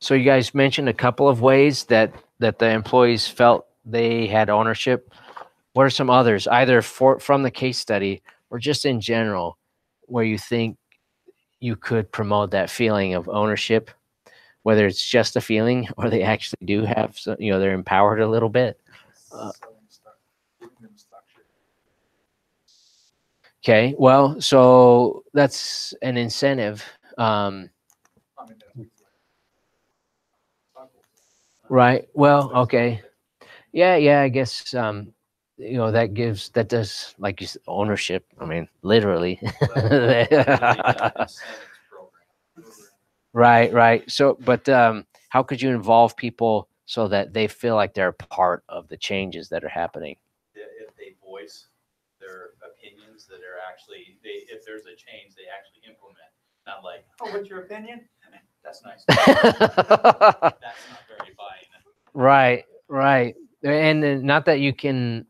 A: So you guys mentioned a couple of ways that the employees felt they had ownership. What are some others, either from the case study or just in general, where you think you could promote that feeling of ownership, whether it's just a feeling or they actually do have, they're empowered a little bit? Okay, well, so that's an incentive. Right. Well, okay. Yeah, I guess that does, like you said, ownership. I mean, literally. Right. So, but how could you involve people so that they feel like they're part of the changes that are happening?
D: If they voice their opinions that are actually, if there's a change, they actually implement. Not like, oh, what's your opinion? That's nice. That's not very buying.
A: Right, right. And not that you can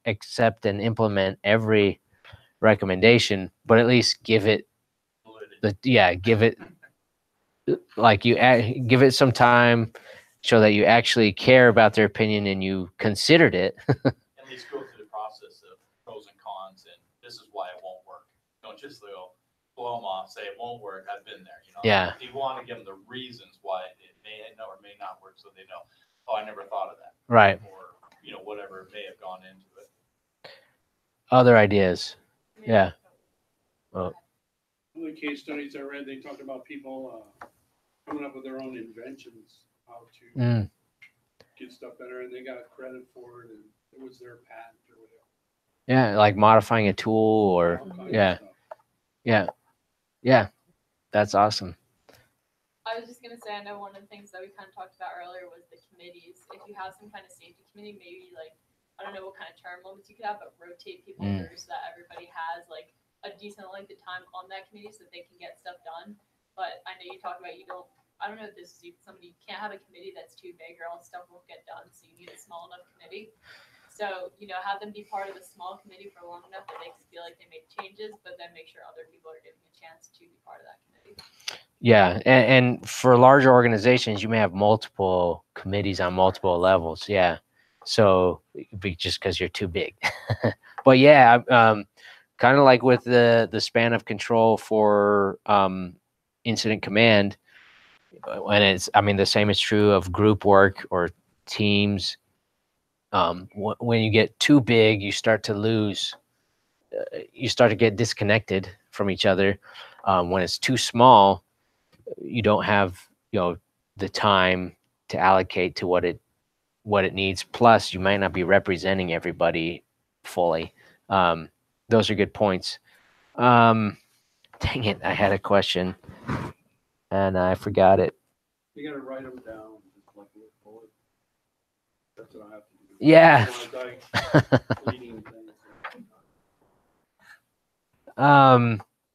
A: accept and implement every recommendation, but at least give it give it like give it some time, show that you actually care about their opinion and you considered it.
D: At least go through the process of pros and cons, and this is why it won't work. Don't just go blow them off, say it won't work. I've been there. You know.
A: Yeah.
D: You want to give them the reasons why it may or may not work, so they know. Oh, I never thought of that.
A: Right.
D: Or whatever may have gone into it.
A: Other ideas. Yeah.
E: One of the case studies I read, they talked about people coming up with their own inventions, how to get stuff better, and they got credit for it, and it was their patent or whatever.
A: Yeah, like modifying a tool or
E: All kinds of
A: yeah.
E: stuff.
A: Yeah. That's awesome.
C: I was just gonna say, I know one of the things that we kind of talked about earlier was the committees. If you have some kind of safety committee, maybe like, I don't know what kind of term limits you could have, but rotate people through so that everybody has like a decent length of time on that committee so that they can get stuff done. But I know you talk about I don't know if this is even somebody, you can't have a committee that's too big or else stuff won't get done. So you need a small enough committee. So, have them be part of a small committee for long enough that they feel like they make changes, but then make sure other people are getting a chance to be part of that committee.
A: Yeah, and for larger organizations, you may have multiple committees on multiple levels. Yeah, so just because you're too big, but yeah, kind of like with the span of control for incident command, when the same is true of group work or teams. When you get too big, you start to lose. You start to get disconnected from each other. When it's too small, you don't have the time to allocate to what it needs. Plus, you might not be representing everybody fully. Those are good points. Dang it, I had a question and I forgot it.
E: You gotta write them down, just like a bullet. That's what I have to do.
A: Yeah.
E: Leading things.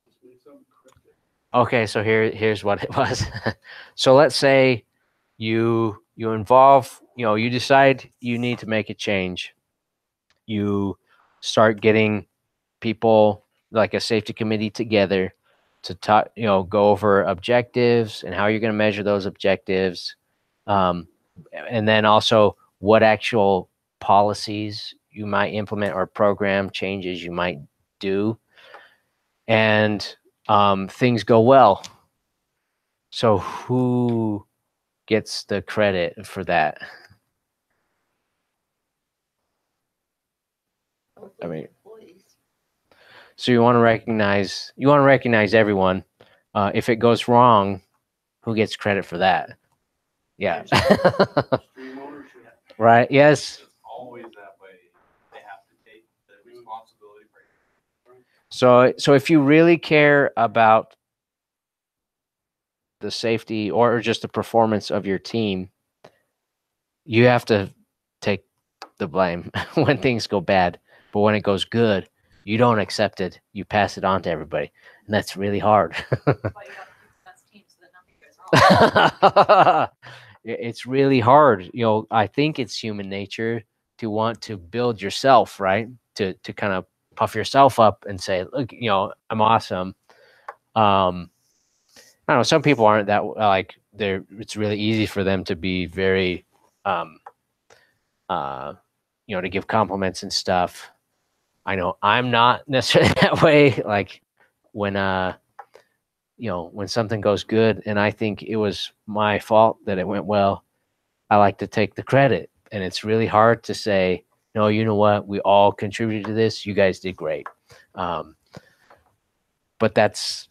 E: Just make something cryptic.
A: Okay, so here's what it was. So let's say you involve, you decide you need to make a change. You start getting people like a safety committee together to talk, go over objectives and how you're going to measure those objectives. And then also what actual policies you might implement or program changes you might do. And things go well. So who gets the credit for that? I mean, so you want to recognize everyone. If it goes wrong, who gets credit for that? Yeah.
E: Extreme ownership.
A: Right. Yes.
D: It's always that way. They have to take the responsibility for it.
A: So if you really care about the safety or just the performance of your team, you have to take the blame when things go bad. But when it goes good, you don't accept it. You pass it on to everybody. And that's really hard.
C: That's why you have to pick the best team so that nothing goes wrong.
A: It's really hard. I think it's human nature to want to build yourself, right? To kind of puff yourself up and say, look, I'm awesome. I don't know. Some people aren't that like it's really easy for them to be very, to give compliments and stuff. I know I'm not necessarily that way. Like when, when something goes good and I think it was my fault that it went well, I like to take the credit. And it's really hard to say, no, you know what? We all contributed to this. You guys did great. But that's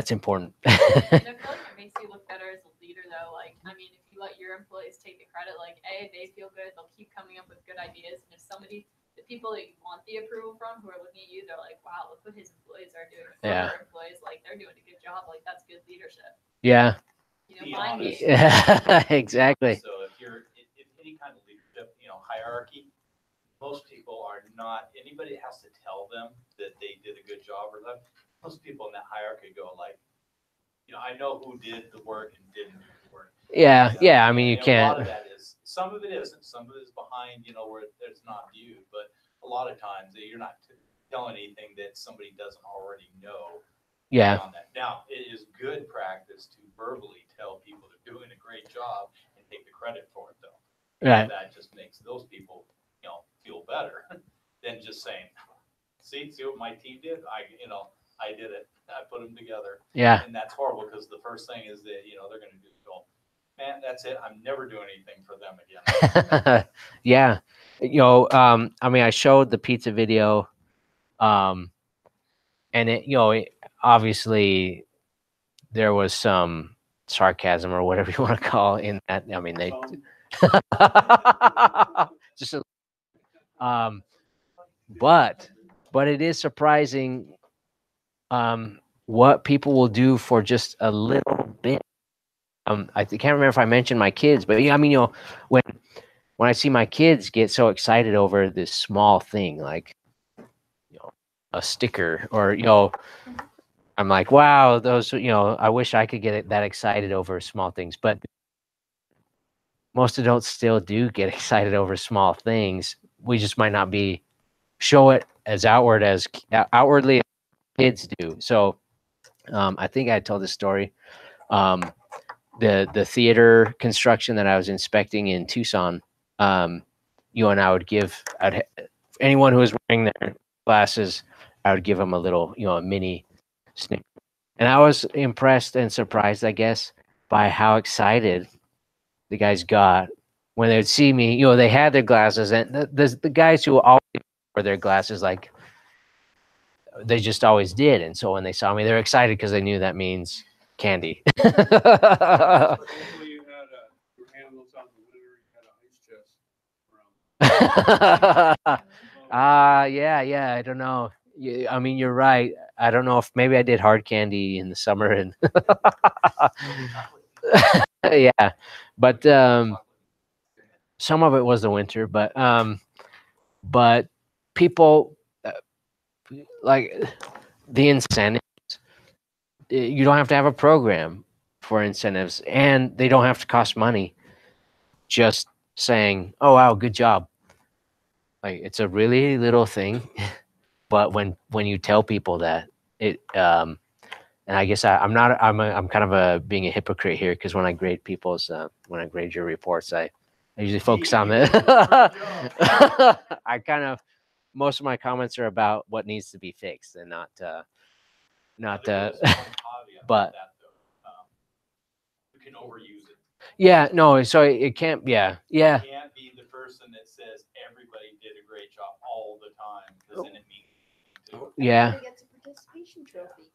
A: important.
C: And I feel like it makes you look better as a leader, though. Like, if you let your employees take the credit, like, they feel good, they'll keep coming up with good ideas. And if the people that you want the approval from who are looking at you, they're like, wow, look what his employees are doing. For their employees, like, they're doing a good job. Like, that's good leadership.
A: Yeah.
D: Be
C: Find
D: honest.
A: Exactly.
D: So if any kind of leadership, hierarchy, most people are not, anybody has to tell them that they did a good job or that, those people in that hierarchy go like, I know who did the work and didn't do the work.
A: Yeah, yeah. I mean, you
D: And a
A: can't.
D: lot of that is, some of it isn't, some of it is behind, where it's not viewed, but a lot of times you're not telling anything that somebody doesn't already know.
A: Yeah.
D: On that. Now, it is good practice to verbally tell people they're doing a great job and take the credit for it, though.
A: Right.
D: That just makes those people, feel better than just saying, see what my team did? I did it. I put them together.
A: Yeah.
D: And that's horrible because the first thing is that, they're going to do, man, that's it. I'm never doing anything for them again.
A: Yeah. I mean, I showed the pizza video, and obviously there was some sarcasm or whatever you want to call in that. I mean, they just, but it is surprising, what people will do for just a little bit. I can't remember if I mentioned my kids, but yeah, I mean, when I see my kids get so excited over this small thing, like, a sticker, or, I'm like, wow, those, I wish I could get that excited over small things, but most adults still do get excited over small things. We just might not show it as outwardly as kids do. So, I think I told this story. The theater construction that I was inspecting in Tucson, and I would anyone who was wearing their glasses, I would give them a little, a mini snicker. And I was impressed and surprised, I guess, by how excited the guys got when they would see me. They had their glasses, and the guys who always wear their glasses, like, they just always did. And so when they saw me, they're excited because they knew that means candy.
E: Hopefully you had your handles out in the winter, you had an ice chest around.
A: Yeah. I don't know. I mean, you're right. I don't know if maybe I did hard candy in the summer, and yeah, but some of it was the winter. But people, like, the incentives. You don't have to have a program for incentives, and they don't have to cost money. Just saying, "Oh wow, good job." Like, it's a really little thing, but when you tell people that, it and I guess I'm kind of being a hypocrite here, because when I grade your reports, I usually focus on the most of my comments are about what needs to be fixed, and not but
D: You can overuse it.
A: yeah, no, so it can't. Yeah.
D: You can't be the person that says everybody did a great job all the time, because then it means
A: Yeah.
G: Everybody gets a participation trophy.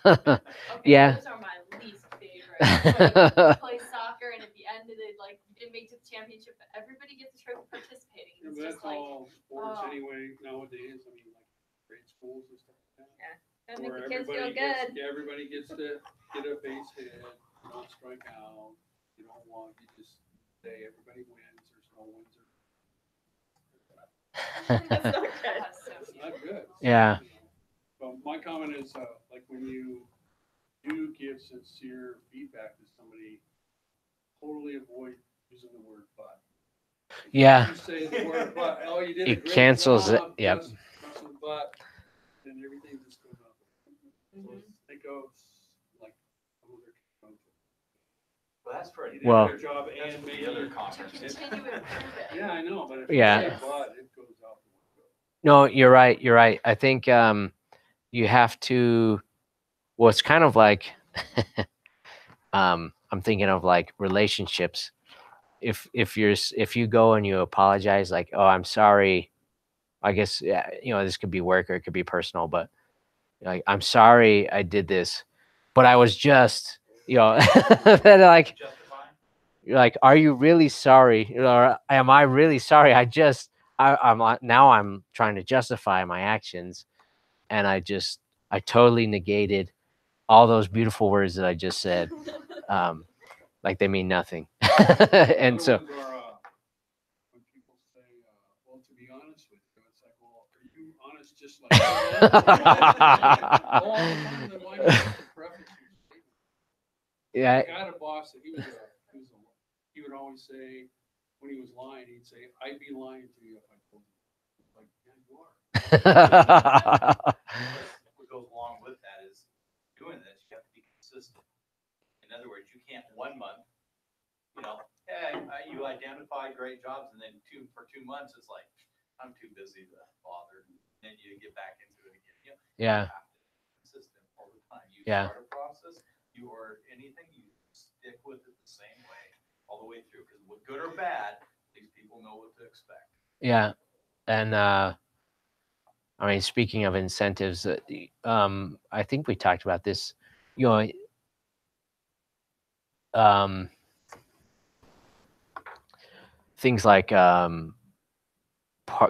C: Okay,
A: Yeah.
C: those are my least favorite. Like, you play soccer, and at the end of it, like, you didn't make it to the championship, but everybody gets a trophy for participating.
E: Yeah,
C: It's
E: but
C: just
E: that's
C: like,
E: all sports
C: oh.
E: anyway nowadays. I mean, like grade schools and stuff like that.
C: gotta make
E: Where
C: the kids feel
E: everybody
C: good.
E: everybody gets to get a base hit, you don't strike out, you don't walk, you just say everybody wins, there's no wins or.
C: That's not good.
E: It's not good.
A: Yeah.
E: But my comment is, like, when you do give sincere feedback to somebody, totally avoid using the word but.
A: Yeah.
E: You say the word but, oh, you did a
A: It
E: great
A: cancels it.
E: job,
A: Yep.
E: just but, then everything just goes up. So think of like some other country.
D: Well, that's pretty.
E: You did
A: Well-
E: a good job and maybe
D: the other
C: To
D: conference.
C: continue to improve it.
E: yeah, I know, but if
A: Yeah.
E: you say but, it goes out the window.
A: No, you're right. I think you have to. Well, it's kind of like, I'm thinking of like relationships. If you go and you apologize, like, oh, I'm sorry. I guess, yeah, this could be work or it could be personal, but, like, I'm sorry I did this, but I was just, then, like, you're like, are you really sorry? Or am I really sorry? I'm trying to justify my actions, and I totally negated all those beautiful words that I just said. Like, they mean nothing. And so,
E: Other ones are, when people say, well, to be honest with you, it's like, well, are you honest just like
A: Yeah.
E: I had a boss that he would always say, when he was lying, he'd say, "I'd be lying to you if I told you." Like, yeah, you are.
D: What goes along with that is doing this, you have to be consistent. In other words, you can't 1 month, hey, you identify great jobs, and then for 2 months, it's like, I'm too busy to bother. And then you get back into it again.
A: Yeah.
D: You have to be consistent all the time. You
A: Yeah.
D: start a process, or anything, you stick with it the same way all the way through. Because good or bad, these people know what to expect.
A: Yeah. And I mean, speaking of incentives, I think we talked about this. Things like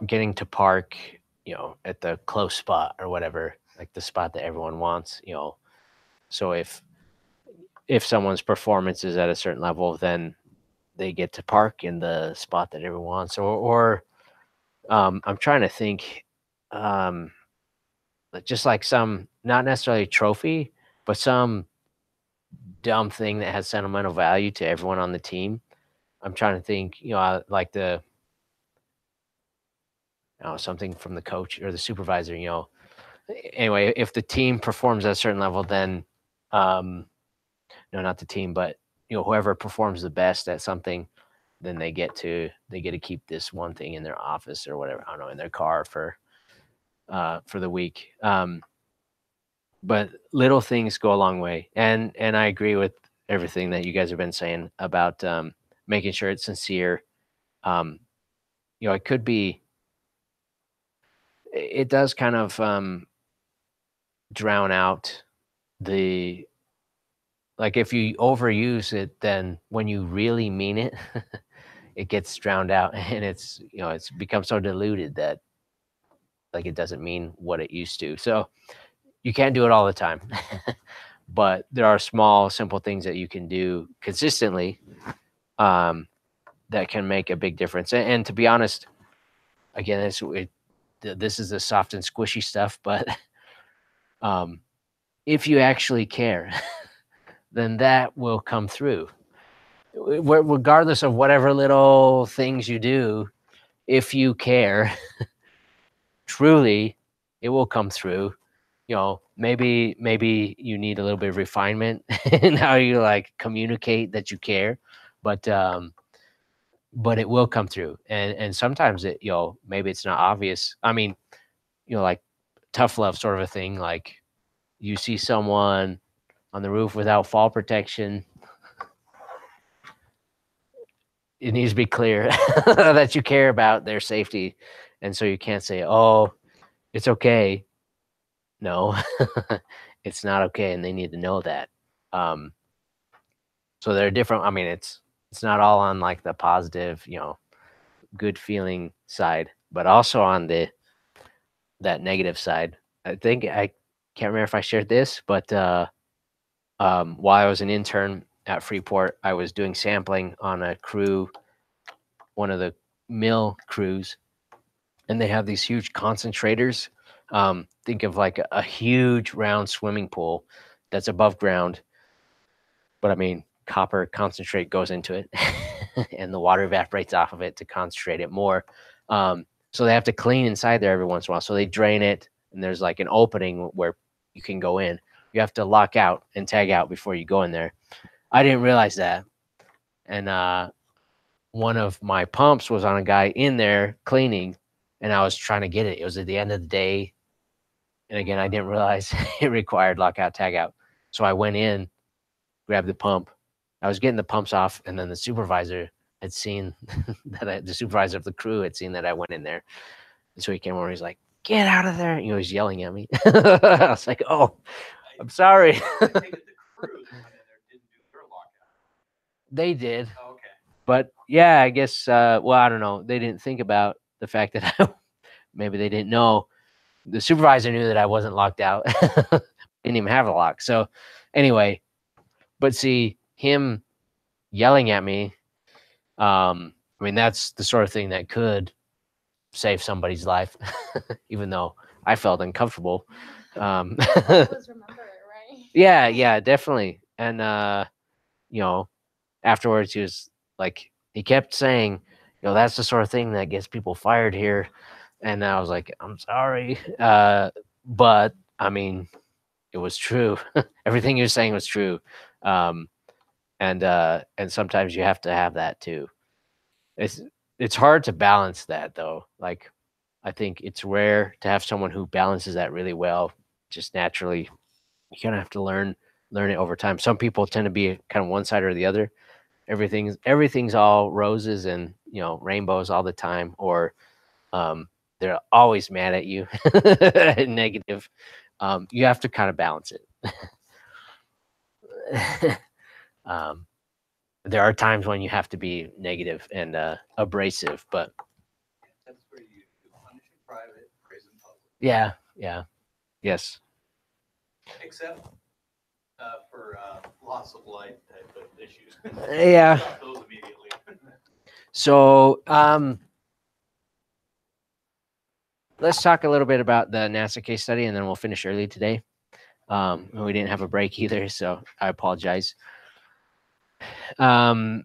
A: getting to park, at the close spot or whatever, like the spot that everyone wants. So if someone's performance is at a certain level, then they get to park in the spot that everyone wants. Or I'm trying to think, just like some, not necessarily trophy, but some dumb thing that has sentimental value to everyone on the team. I'm trying to think, like something from the coach or the supervisor, Anyway, if the team performs at a certain level, then, no, not the team, but, whoever performs the best at something, then they get to keep this one thing in their office or whatever, I don't know, in their car for the week. But little things go a long way. And I agree with everything that you guys have been saying about making sure it's sincere. It could be, it does kind of drown out like if you overuse it, then when you really mean it, it gets drowned out, and it's become so diluted that like it doesn't mean what it used to. So you can't do it all the time. But there are small, simple things that you can do consistently that can make a big difference. And to be honest, again, this is the soft and squishy stuff, but if you actually care, then that will come through. Regardless of whatever little things you do, if you care, truly, it will come through. Maybe you need a little bit of refinement in how you like communicate that you care, but it will come through. And sometimes maybe it's not obvious. I mean, like tough love sort of a thing. Like you see someone on the roof without fall protection, it needs to be clear that you care about their safety. And so you can't say, oh, it's okay. No, it's not okay, and they need to know that. So they're different. I mean, it's not all on like the positive, good feeling side, but also on that negative side. I think I can't remember if I shared this, but while I was an intern at Freeport, I was doing sampling on a crew, one of the mill crews, and they have these huge concentrators. Think of like a huge round swimming pool that's above ground, but I mean, copper concentrate goes into it and the water evaporates off of it to concentrate it more. So they have to clean inside there every once in a while. So they drain it, and there's like an opening where you can go in. You have to lock out and tag out before you go in there. I didn't realize that. And one of my pumps was on a guy in there cleaning, and I was trying to get it. It was at the end of the day. And again, I didn't realize it required lockout, tag out. So I went in, grabbed the pump. I was getting the pumps off, and then the supervisor had seen that the supervisor of the crew had seen that I went in there. And so he came over, he's like, get out of there. And he was yelling at me. I was like, oh, I'm sorry.
D: I think that the crew that went in there didn't do their lockout.
A: They did.
D: Oh, okay.
A: But yeah, I guess, well, I don't know. They didn't think about the fact that maybe they didn't know. The supervisor knew that I wasn't locked out. Didn't even have a lock. So anyway, but see, him yelling at me, I mean, that's the sort of thing that could save somebody's life, even though I felt uncomfortable.
F: Always remember it, right?
A: Yeah, definitely. And afterwards he was like, he kept saying, that's the sort of thing that gets people fired here. And I was like, I'm sorry. But I mean, it was true. Everything he was saying was true. Um, and sometimes you have to have that too. It's it's hard to balance that though. Like, I think it's rare to have someone who balances that really well. Just naturally, you kind of have to learn it over time. Some people tend to be kind of one side or the other. Everything's all roses and rainbows all the time, or they're always mad at you, negative. You have to kind of balance it. um, there are times when you have to be negative and abrasive, but
D: That's where you punish in private, praise in public.
A: yeah, yes.
D: Except for loss of life type of issues.
A: Yeah.
D: Stop those immediately.
A: So let's talk a little bit about the NASA case study, and then we'll finish early today. We didn't have a break either, so I apologize. So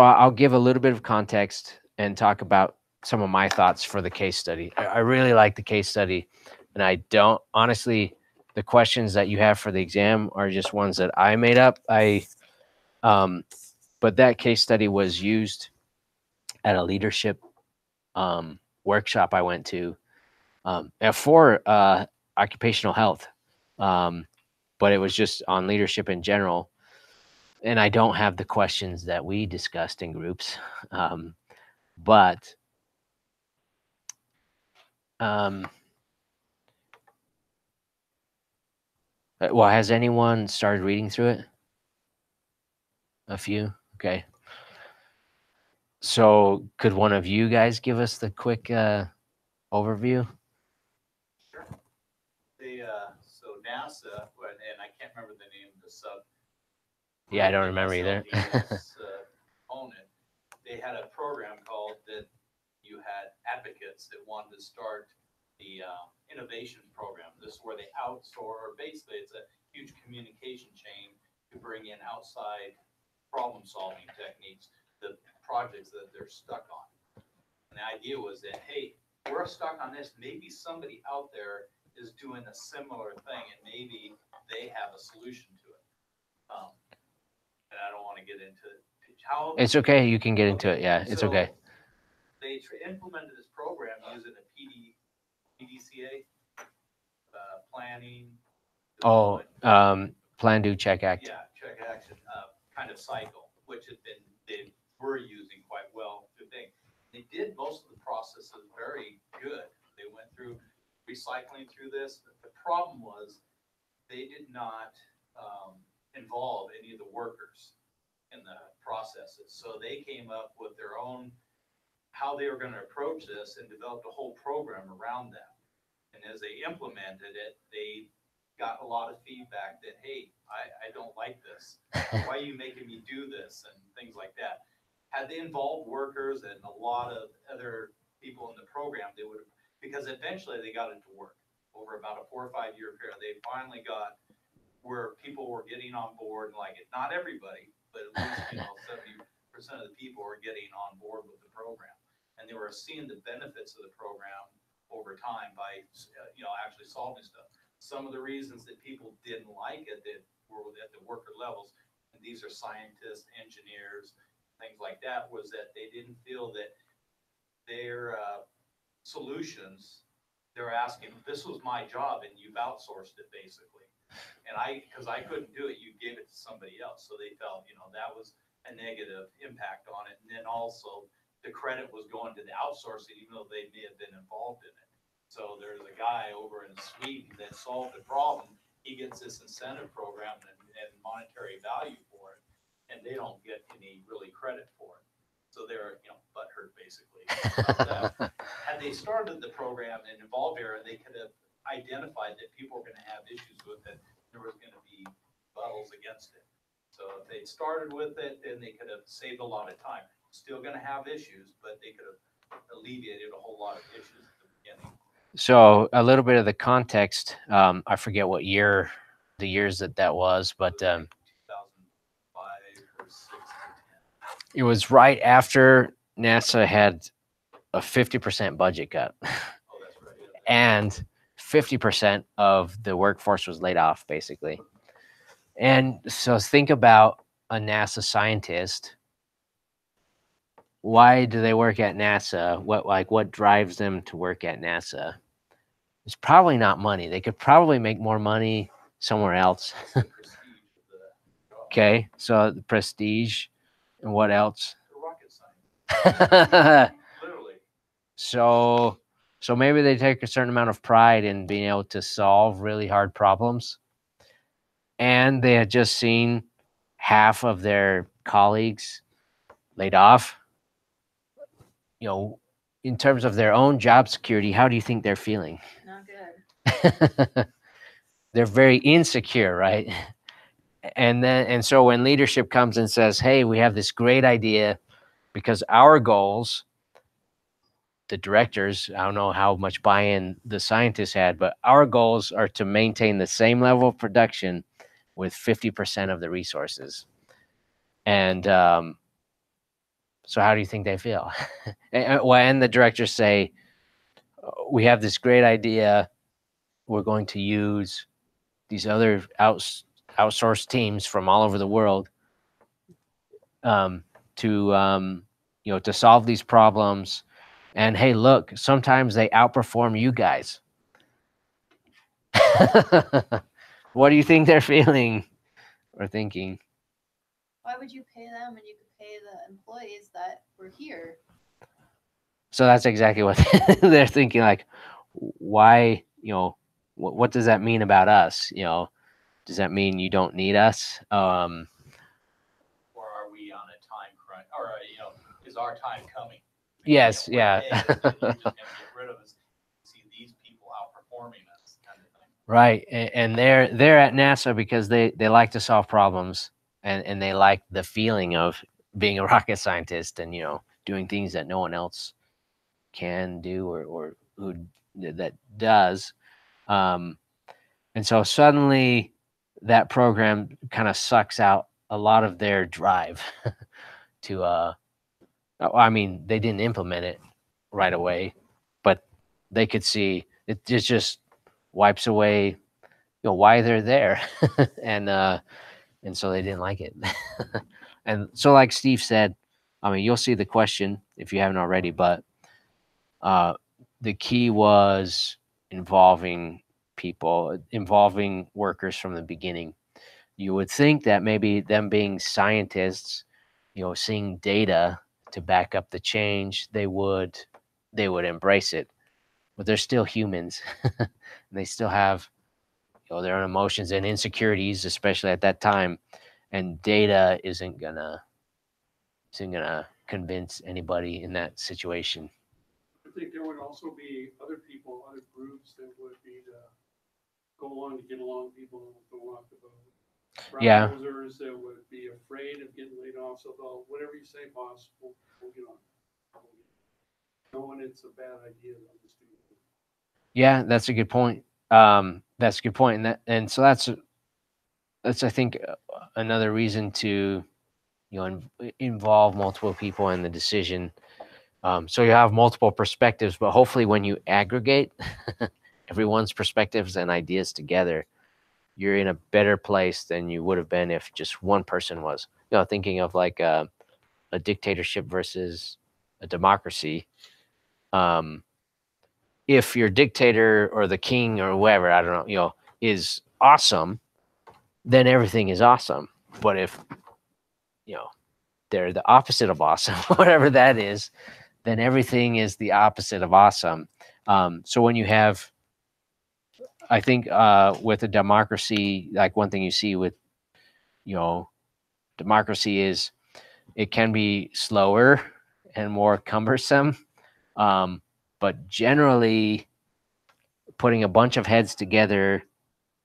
A: I'll give a little bit of context and talk about some of my thoughts for the case study. I really like the case study, and I don't honestly. The questions that you have for the exam are just ones that I made up. But that case study was used at a leadership workshop I went to for occupational health, but it was just on leadership in general. And I don't have the questions that we discussed in groups, but well, has anyone started reading through it? A few, okay. So could one of you guys give us the quick overview?
D: Sure. So NASA, and I can't remember the name of the sub.
A: Yeah, I don't remember either.
D: Component. They had a program called that you had advocates that wanted to start the innovation program. This is where they outsource, basically it's a huge communication chain to bring in outside problem solving techniques, the projects that they're stuck on. And the idea was that, hey, we're stuck on this. Maybe somebody out there is doing a similar thing and maybe they have a solution to it. And I don't want to get into how.
A: It's okay. You can get into it. Yeah, it's okay.
D: They implemented this program using a PDCA, planning.
A: Oh, plan, do, check, act.
D: Yeah, check action kind of cycle, which they were using quite well to think. They did most of the processes very good. They went through recycling through this. The problem was they did not involve any of the workers in the processes. So they came up with their own, how they were going to approach this and developed a whole program around that. And as they implemented it, they got a lot of feedback that, hey, I don't like this. Why are you making me do this? And things like that. Had they involved workers and a lot of other people in the program, they would have, because eventually they got it to work. Over about a 4 or 5 year period, they finally got where people were getting on board, like it. Not everybody, but at least 70% of the people were getting on board with the program, and they were seeing the benefits of the program over time by actually solving stuff. Some of the reasons that people didn't like it that were at the worker levels, and these are scientists, engineers, things like that, was that they didn't feel that their solutions, they're asking, this was my job and you've outsourced it basically. And because I couldn't do it, you gave it to somebody else. So they felt, that was a negative impact on it. And then also the credit was going to the outsourcing, even though they may have been involved in it. So there's a guy over in Sweden that solved the problem. He gets this incentive program and monetary value for it, and they don't get any really credit for it. So they're, butthurt basically. Had they started the program and involved there, they could have identified that people were going to have issues with it. There was going to be battles against it. So if they'd started with it, then they could have saved a lot of time. Still going to have issues, but they could have alleviated a whole lot of issues at the beginning.
A: So a little bit of the context. I forget what year, the years that was, but
D: 2005 or 6 or 10.
A: it was right after NASA had a 50% budget cut,
D: Oh, that's right. Yeah.
A: and 50% of the workforce was laid off, basically. And so think about a NASA scientist. Why do they work at NASA? What drives them to work at NASA? It's probably not money. They could probably make more money somewhere else.
D: The prestige of the job.
A: Okay, so the prestige, and what else?
D: The rocket science, literally.
A: So maybe they take a certain amount of pride in being able to solve really hard problems, and they had just seen half of their colleagues laid off. You know, in terms of their own job security, how do you think they're feeling?
G: Not good.
A: They're very insecure, right? And so when leadership comes and says, hey, we have this great idea, because our goals, the directors, I don't know how much buy-in the scientists had, but our goals are to maintain the same level of production with 50% of the resources. And so how do you think they feel? And the directors say, we have this great idea. We're going to use these other outsourced teams from all over the world to solve these problems. And hey, look, sometimes they outperform you guys. What do you think they're feeling or thinking?
G: Why would you pay them when you could pay the employees that were here?
A: So that's exactly what they're thinking. Like, why, what does that mean about us? Does that mean you don't need us?
D: Or are we on a time crunch? Or, is our time coming?
A: Yes,
D: One
A: yeah.
D: day, you're just gonna get rid of us. See these people outperforming us, kind of thing.
A: Right. And they're at NASA because they like to solve problems, and they like the feeling of being a rocket scientist and, doing things that no one else can do or who that does. And so suddenly that program kind of sucks out a lot of their drive to they didn't implement it right away, but they could see it just wipes away why they're there. And so they didn't like it. And so, like Steve said, you'll see the question if you haven't already, but the key was involving people, involving workers from the beginning. You would think that maybe them being scientists, seeing data to back up the change, they would embrace it. But they're still humans. And they still have their own emotions and insecurities, especially at that time. And data isn't gonna convince anybody in that situation.
E: I think there would also be other people, other groups that would be to go along to get along people who don't rock the boat.
A: Yeah.
E: Browsers that would be afraid of getting laid off, so they'll, whatever you say, boss, we'll get on. Knowing it's a bad idea, they'll just do it.
A: Yeah, that's a good point. That's a good point, and so that's I think another reason to involve multiple people in the decision. So you have multiple perspectives, but hopefully when you aggregate everyone's perspectives and ideas together, you're in a better place than you would have been if just one person was. Thinking of like a dictatorship versus a democracy. If your dictator or the king or whoever, I don't know, is awesome, then everything is awesome. But if, they're the opposite of awesome, whatever that is, then everything is the opposite of awesome. So when you have, I think with a democracy, like one thing you see with, democracy is it can be slower and more cumbersome. But generally, putting a bunch of heads together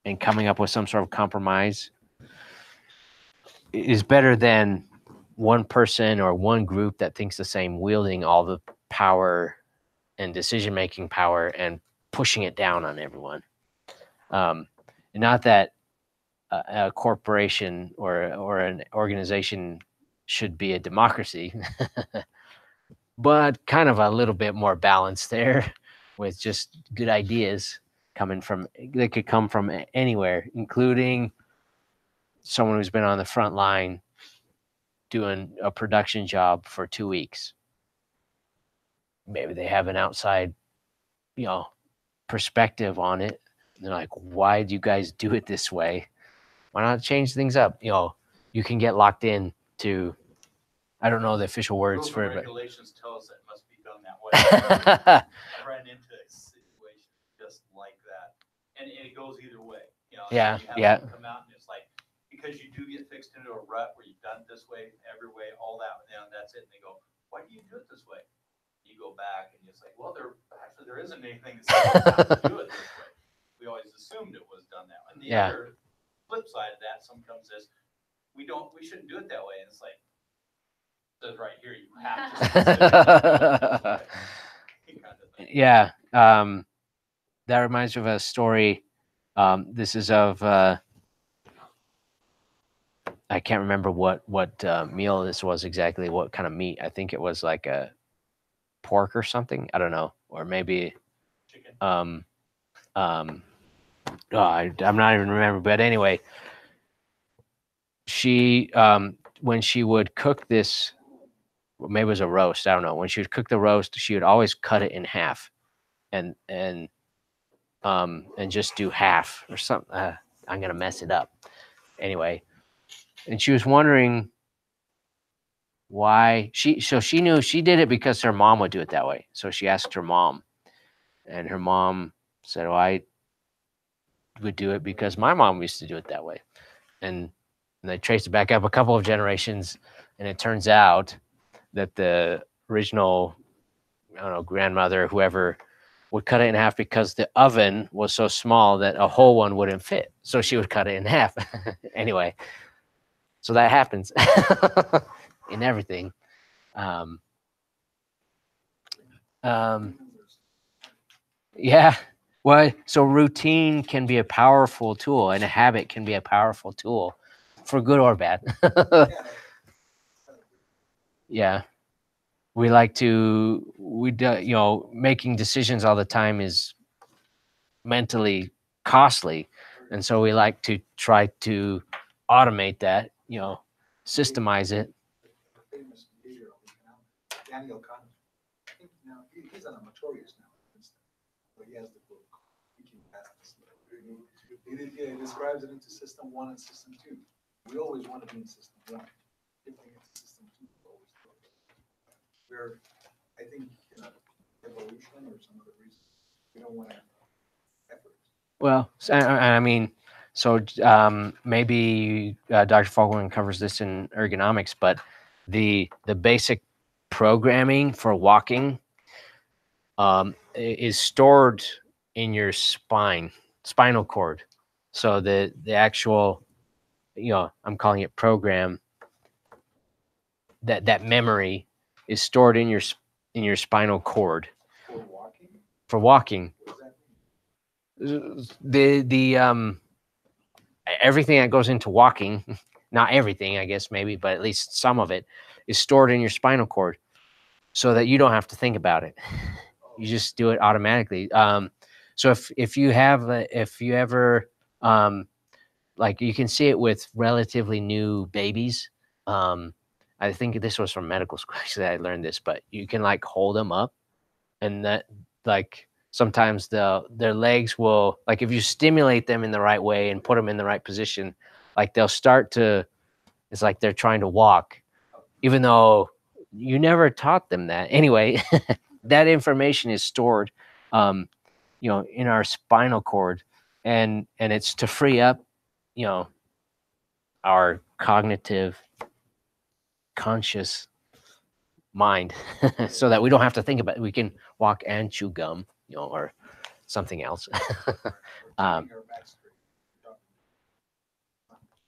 A: and coming up with some sort of compromise is better than one person or one group that thinks the same wielding all the power and decision-making power and pushing it down on everyone. Not that a corporation or an organization should be a democracy, but kind of a little bit more balance there with just good ideas coming from, they could come from anywhere, including someone who's been on the front line doing a production job for 2 weeks. Maybe they have an outside, perspective on it. They're like, why do you guys do it this way? Why not change things up? You can get locked in to, I don't know the official words
D: Rules
A: for
D: and
A: it, but
D: regulations tell us that it must be done that way. I ran into a situation just like that, and it goes either way.
A: Yeah,
D: You have
A: yeah.
D: someone come out and it's like, because you do get fixed into a rut where you've done it this way, every way, all that, and that's it. And they go, why do you do it this way? You go back and it's like, well, there isn't anything that says you have to do it this way. We always assumed it was done that way. And the
A: Yeah.
D: other flip side of that, some comes says, we shouldn't do it that way. And it's like, it says right here, you have to. Kind of thing.
A: Yeah. That reminds me of a story. This is of, I can't remember what meal this was exactly, what kind of meat. I think it was like a pork or something. I don't know. Or maybe,
D: Chicken.
A: I'm not even remember. But anyway, she, when she would cook this, maybe it was a roast. I don't know. When she would cook the roast, she would always cut it in half, and just do half or something. I'm gonna mess it up. Anyway, and she was wondering why she knew she did it because her mom would do it that way. So she asked her mom, and her mom said, "Well, I would do it because my mom used to do it that way." And they traced it back up a couple of generations, and it turns out that the original, I don't know, grandmother, whoever, would cut it in half because the oven was so small that a whole one wouldn't fit. So she would cut it in half. Anyway, so that happens in everything. Yeah. Well, so routine can be a powerful tool, and a habit can be a powerful tool for good or bad. Yeah. We like to, making decisions all the time is mentally costly. And so we like to try to automate that, systemize it.
H: The famous behavioral economics, Daniel Kahneman. I think now he's an amatorius now, but he has the book. Thinking Fast. He describes it into system 1 and system 2. We always want to be in system 1. Getting into system 2 is always where I think evolution or some other reason we don't want to effort.
A: Well, I mean, so maybe Dr. Fogelman covers this in ergonomics, but the basic programming for walking is stored in your spinal cord. So the actual, I'm calling it program, that memory is stored in your spinal cord
H: For walking?
A: for walking.
H: What does that mean?
A: The everything that goes into walking, not everything, I guess, maybe, but at least some of it is stored in your spinal cord so that you don't have to think about it. You just do it automatically. So if you ever, like, you can see it with relatively new babies. I think this was from medical school, actually, I learned this, but you can like hold them up, and that, like, sometimes their legs will, like, if you stimulate them in the right way and put them in the right position, like, they'll start to, it's like they're trying to walk, even though you never taught them that. Anyway, that information is stored, in our spinal cord, and it's to free up, our cognitive, conscious mind, so that we don't have to think about it. We can walk and chew gum, or something else.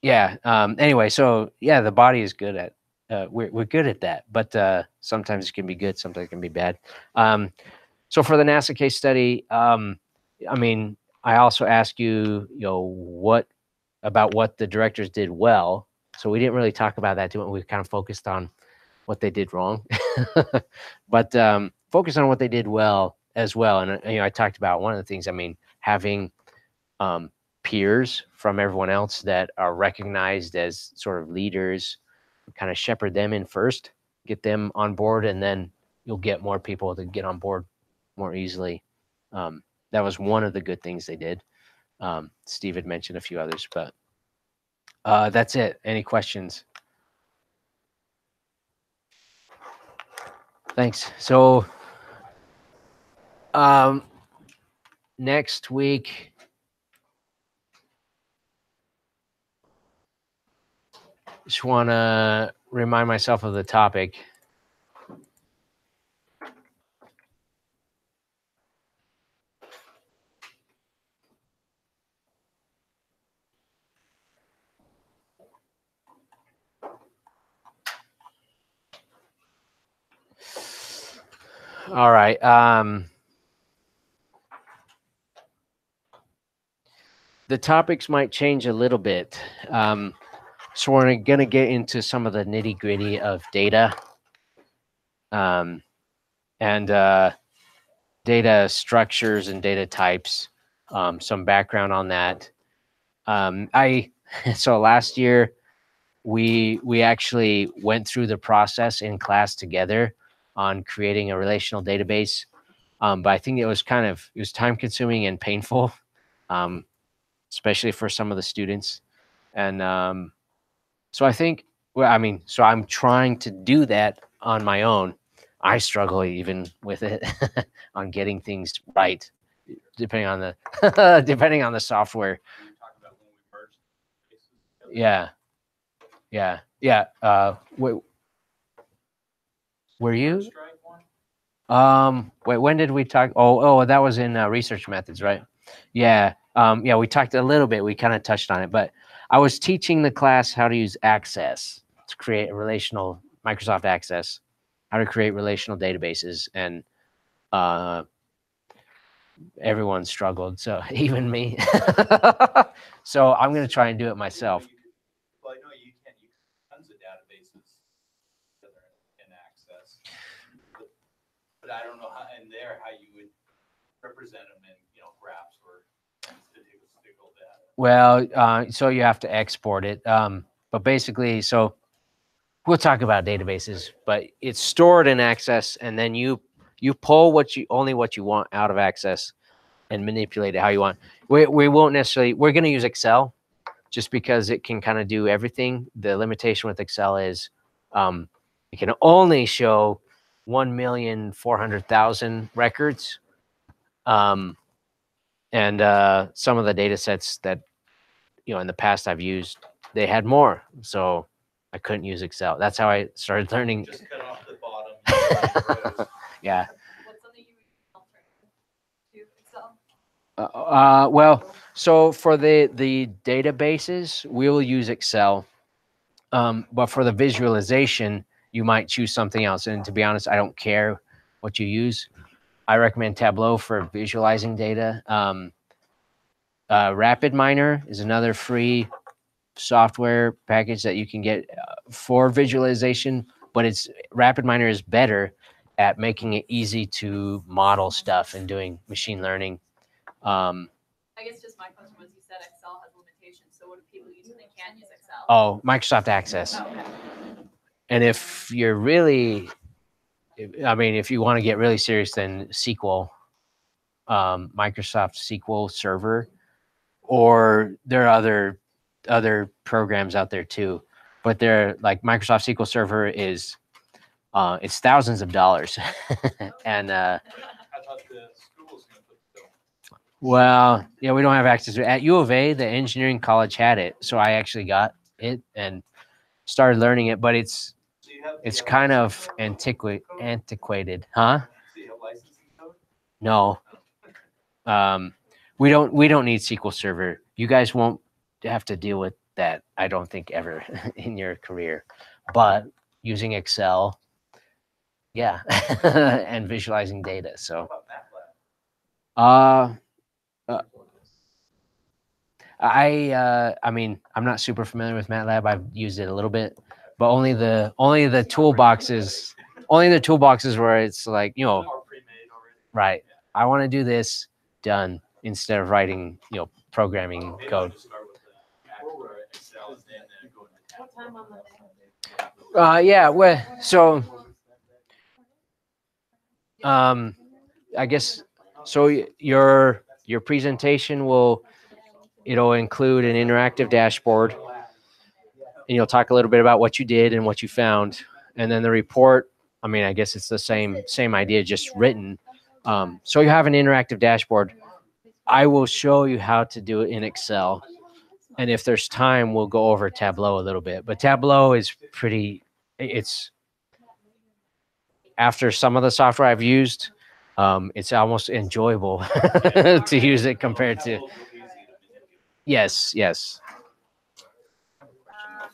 A: Yeah. Anyway, so yeah, the body is good at we're good at that, but sometimes it can be good, sometimes it can be bad. So for the NASA case study, I mean, I also asked you, what about what the directors did well. So we didn't really talk about that too much. We kind of focused on what they did wrong, but focus on what they did well as well. And I talked about one of the things. I mean, having peers from everyone else that are recognized as sort of leaders, kind of shepherd them in first, get them on board, and then you'll get more people to get on board more easily. That was one of the good things they did. Steve had mentioned a few others, but that's it. Any questions? Thanks. So next week, just want to remind myself of the topic. All right. The topics might change a little bit. So we're going to get into some of the nitty gritty of data and data structures and data types. Some background on that. So last year we actually went through the process in class together on creating a relational database. But I think it was time consuming and painful, especially for some of the students. And so I think, so I'm trying to do that on my own. I struggle even with it on getting things right, depending on the depending on the software. Yeah. Were you? Wait, when did we talk? Oh, that was in research methods, right? Yeah. We talked a little bit. We kind of touched on it, but I was teaching the class how to use Access to create a relational Microsoft Access, how to create relational databases, and everyone struggled. So even me. So I'm going to try and do it myself.
D: Well, I know you can use tons of databases in Access, but I don't know how you would represent them in graphs or statistical data.
A: Well, so you have to export it. But basically, so we'll talk about databases, but it's stored in Access, and then you pull only what you want out of Access and manipulate it how you want. We won't necessarily, we're going to use Excel just because it can kind of do everything. The limitation with Excel is it can only show 1,400,000 records. And some of the data sets that, in the past I've used, they had more. So I couldn't use Excel. That's how I started learning.
D: Just cut off the bottom.
A: Yeah.
C: What's something you would alternative to Excel?
A: Well, so for the databases, we will use Excel. But for the visualization, you might choose something else. And to be honest, I don't care what you use. I recommend Tableau for visualizing data. RapidMiner is another free software package that you can get for visualization, but RapidMiner is better at making it easy to model stuff and doing machine learning.
C: I guess just my question was, you said Excel has limitations, so what do people use when they can't use Excel?
A: Oh, Microsoft Access.
C: Okay.
A: And if you're really, if you want to get really serious, then SQL, Microsoft SQL Server, or there are other programs out there too, but they're like Microsoft SQL Server is it's thousands of dollars. And
D: I thought the school was going to put the bill.
A: Well, yeah, we don't have access to it. At U of A, the engineering college had it, so I actually got it and started learning it, but it's kind of antiquated, huh?
D: Do you have licensing code?
A: No. We don't need SQL Server. You guys won't have to deal with that, I don't think, ever in your career. But using Excel. Yeah, and visualizing data. So, uh, uh, I mean, I'm not super familiar with MATLAB. I've used it a little bit, but only the toolboxes, where it's like, you know, right. I want to do this, done, instead of writing, you know, programming code. Yeah. Well, so, I guess so. Your presentation it'll include an interactive dashboard, and you'll talk a little bit about what you did and what you found, and then the report. I mean, I guess it's the same idea, just written. So you have an interactive dashboard. I will show you how to do it in Excel, and if there's time, we'll go over Tableau a little bit. But Tableau is pretty. It's after some of the software I've used, it's almost enjoyable to use it compared to. Yes.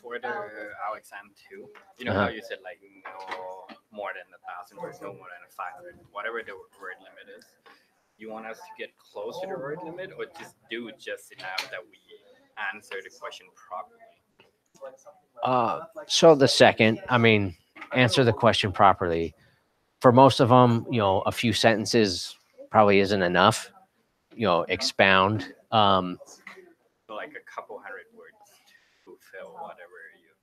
B: For our exam too, you know how you said like no more than 1,000 words, no more than 500, whatever the word limit is. You want us to get close to the word limit, or just do just enough that we answer the question properly?
A: So the second, I mean, answer the question properly. For most of them, you know, a few sentences probably isn't enough. You know, expound.
B: So like a couple hundred words to fill whatever you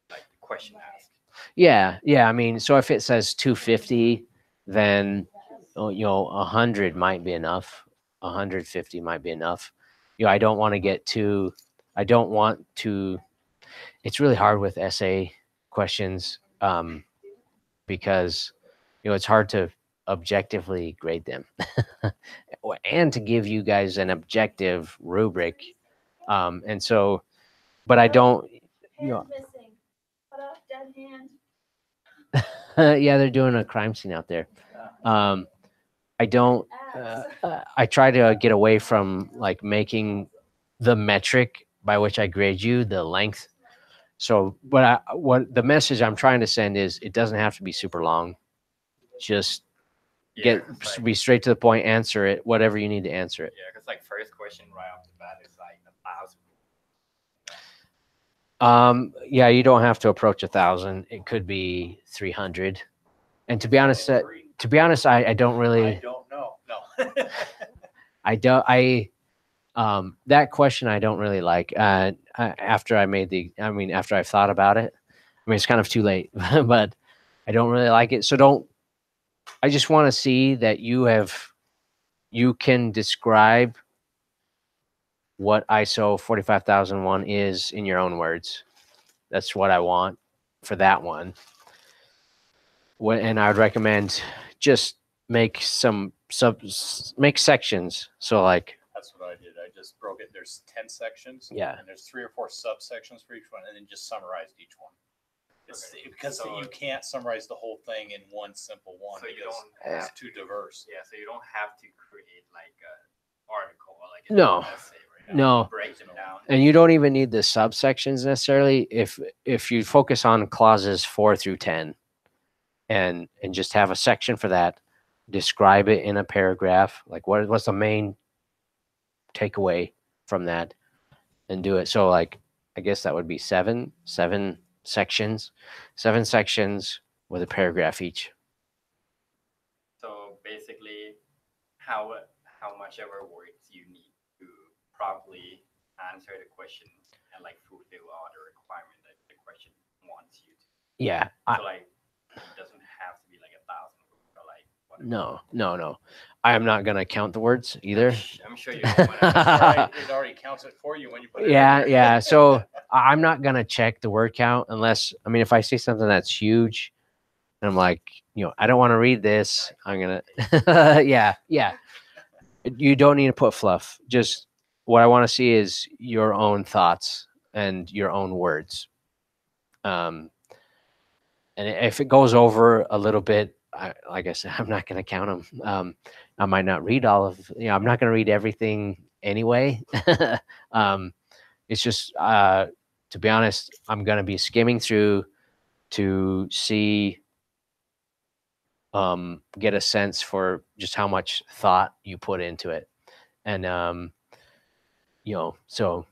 B: like the question asked.
A: Yeah. I mean, so if it says 250, then you know, 100 might be enough. 150 might be enough. You know, I don't want to get too. I don't want to. It's really hard with essay questions, because you know it's hard to objectively grade them, and to give you guys an objective rubric. And so, but I don't. You know, yeah, they're doing a crime scene out there. I don't. I try to get away from like making the metric by which I grade you the length. So, what the message I'm trying to send is, it doesn't have to be super long. Just be straight to the point, answer it, whatever you need to answer it.
B: Yeah, because like first question right off the bat is like 1,000.
A: Yeah, you don't have to approach 1,000. It could be 300. And to be honest, I don't really.
D: I don't know. No.
A: That question I don't really like. After after I've thought about it, I mean, it's kind of too late, but I don't really like it. So I just want to see that you can describe what ISO 45001 is in your own words. That's what I want for that one. And I would recommend just make sections. So like,
D: That's what I did. I just broke it. There's 10 sections.
A: Yeah.
D: And there's 3 or 4 subsections for each one, and then just summarized each one. Because you can't summarize the whole thing in one simple one,
B: So you
D: because
B: don't
D: it's too diverse.
B: Yeah, so you don't have to create like an article or like
A: No.
B: an essay, right?
A: No.
B: Break them down.
A: And you don't even need the subsections necessarily. If you focus on clauses 4 through 10, and just have a section for that, describe it in a paragraph, like what's the main takeaway from that, and do it. So like, I guess that would be seven sections with a paragraph each.
B: So basically, how much ever words you need to properly answer the question and like fulfill all the requirement that the question wants you to.
A: Yeah.
B: So like, it doesn't have to be like 1,000 words or like whatever.
A: No. I am not gonna count the words either.
B: I'm sure you don't want
D: It already counts it for you when you put it in there.
A: Yeah. So I'm not gonna check the word count unless, I mean, if I see something that's huge, and I'm like, you know, I don't want to read this, I'm gonna. Yeah. You don't need to put fluff. Just what I want to see is your own thoughts and your own words. And if it goes over a little bit, like I said, I'm not going to count them. I might not read all of, I'm not going to read everything anyway. It's just, to be honest, I'm going to be skimming through to see, get a sense for just how much thought you put into it. And, so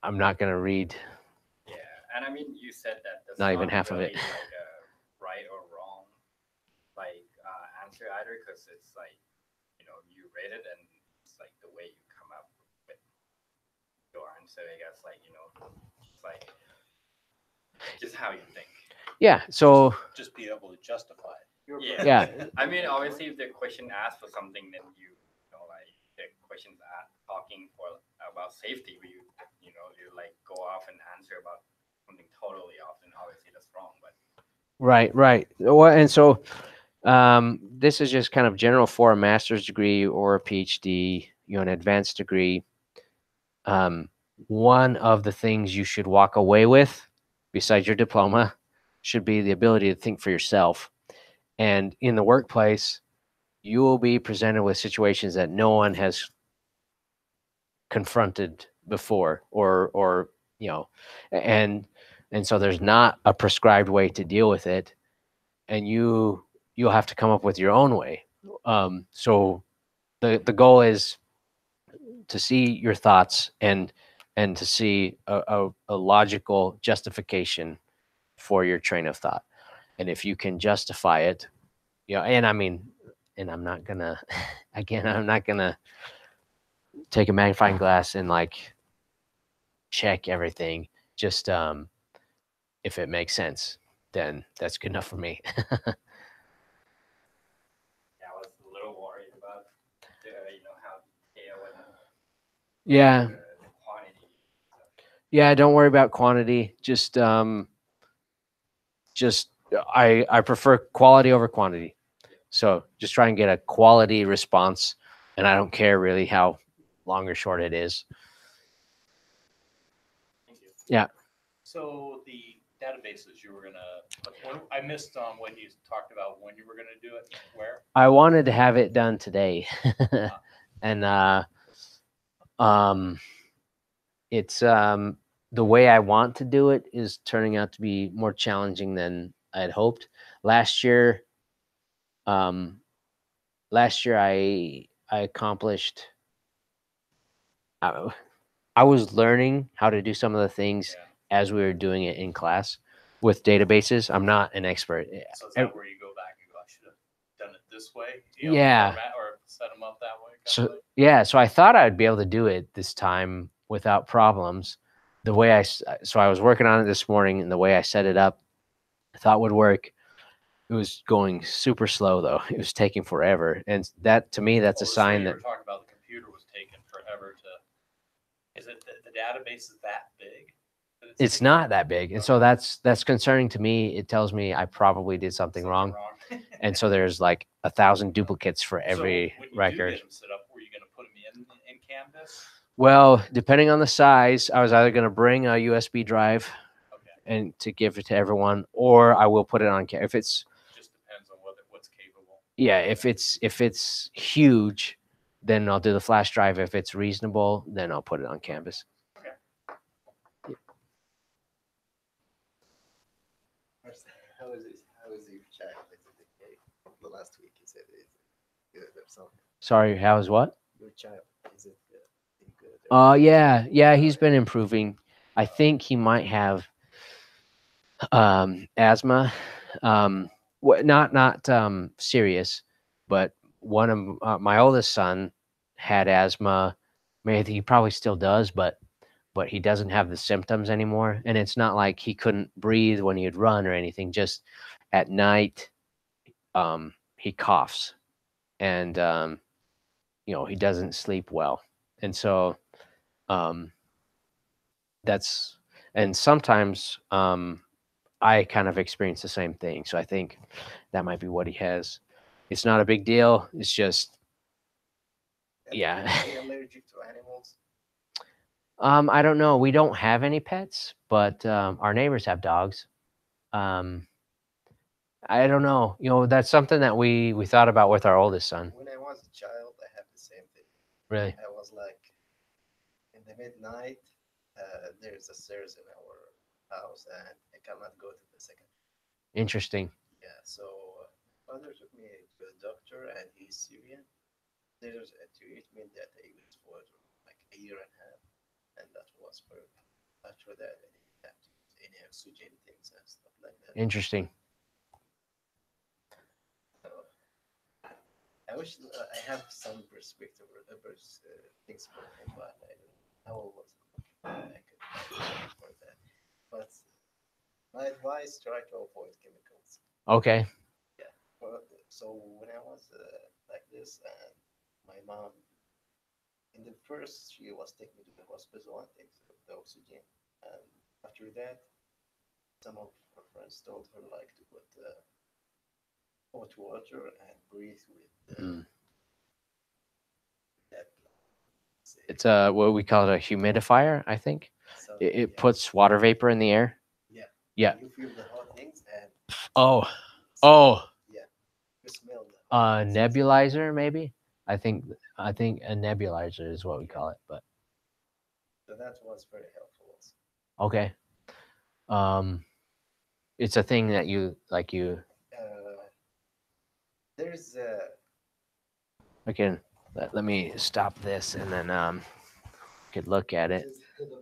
A: I'm not going to read
B: Yeah, and I mean, you said that that's
A: not even half of
B: really
A: it.
B: like a right or wrong answer either, because it's like, you read it and it's like the way you come up with your answer, I guess, it's like just how you think.
A: Yeah. So
D: Just be able to justify it.
B: Yeah.
A: yeah,
B: I mean, obviously, if the question asks for something, then the question's talking about safety, but you like go off and answer about something totally off, and obviously that's wrong. But
A: right. Well, and so this is just kind of general for a master's degree or a PhD, an advanced degree. One of the things you should walk away with, besides your diploma, should be the ability to think for yourself. And in the workplace, you will be presented with situations that no one has confronted before, or and so there's not a prescribed way to deal with it, and you'll have to come up with your own way. So the goal is to see your thoughts and to see a logical justification for your train of thought. And if you can justify it, and I mean, and I'm not gonna, again, I'm not gonna take a magnifying glass and like check everything. Just if it makes sense, then that's good enough for me.
B: yeah, I was a little worried about how detailed and
A: Yeah.
B: the quantity.
A: Yeah, don't worry about quantity. Just I prefer quality over quantity. So just try and get a quality response, and I don't care really how long or short it is.
B: Thank you.
A: Yeah.
D: So the databases you were gonna, I missed on when you talked about when you were gonna do it, where?
A: I wanted to have it done today. And it's the way I want to do it is turning out to be more challenging than I had hoped. Last year, um, I accomplished. I was learning how to do some of the things as we were doing it in class with databases. I'm not an expert.
D: So is that where you go back and go, I should have done it this way?
A: Yeah.
D: Format, or set them up that way?
A: So I thought I'd be able to do it this time without problems. The way so I was working on it this morning, and the way I set it up, I thought would work. It was going super slow though. It was taking forever, and that to me, that's a sign that
D: you were talking about the computer was taking forever to. Is it the database is that big?
A: It's not that big, and so that's concerning to me. It tells me I probably did something wrong. And so there's like 1,000 duplicates for every record.
D: Do get them set up, were you going to put them in Canvas?
A: Well, depending on the size, I was either going to bring a USB drive and to give it to everyone, or I will put it on. If it's
D: just depends on what's capable.
A: Yeah, if it's huge, then I'll do the flash drive. If it's reasonable, then I'll put it on Canvas.
D: Okay.
I: How is your child? Is it okay? The last week you said it's good or something.
A: Sorry, how's what?
I: Your child, is it good?
A: Yeah, he's been improving. I think he might have asthma. Not serious, but one of my oldest son had asthma. Maybe he probably still does, but he doesn't have the symptoms anymore. And it's not like he couldn't breathe when he'd run or anything. Just at night, he coughs, and he doesn't sleep well, and so and sometimes I kind of experience the same thing. So I think that might be what he has. It's not a big deal. It's just, yeah.
I: Are you allergic to animals?
A: I don't know. We don't have any pets, but our neighbors have dogs. I don't know. That's something that we thought about with our oldest son.
I: When I was a child, I had the same thing.
A: Really?
I: I was like, in the midnight, there's a stairs in our house, and I cannot go to the second.
A: Interesting.
I: Yeah, so father took me to a doctor and he's Syrian. There's a treatment that I used for like a year and a half, and that was perfect. After that, I didn't have to use any oxygen things and stuff like that.
A: Interesting.
I: So I wish I have some perspective or things for him, but I don't know how was I could for that. But my advice: try to avoid chemicals.
A: Okay.
I: Yeah. So when I was like this, and my mom, in the first, she was taking me to the hospital and takes the oxygen, and after that, some of her friends told her like to put hot water and breathe with
A: Mm.
I: that.
A: It's what we call it, a humidifier, I think.
I: So,
A: It
I: yeah,
A: puts water vapor in the air.
I: yeah,
A: Yeah.
I: you feel the hot things and
A: Oh,
I: smell-
A: oh,
I: yeah, you smell the hot things.
A: nebulizer maybe. I think a nebulizer is what we call it. But
I: So that was very helpful. Also.
A: okay. It's a thing that you like. You
I: There's
A: again. Let me stop this and then could look at it.
I: this is the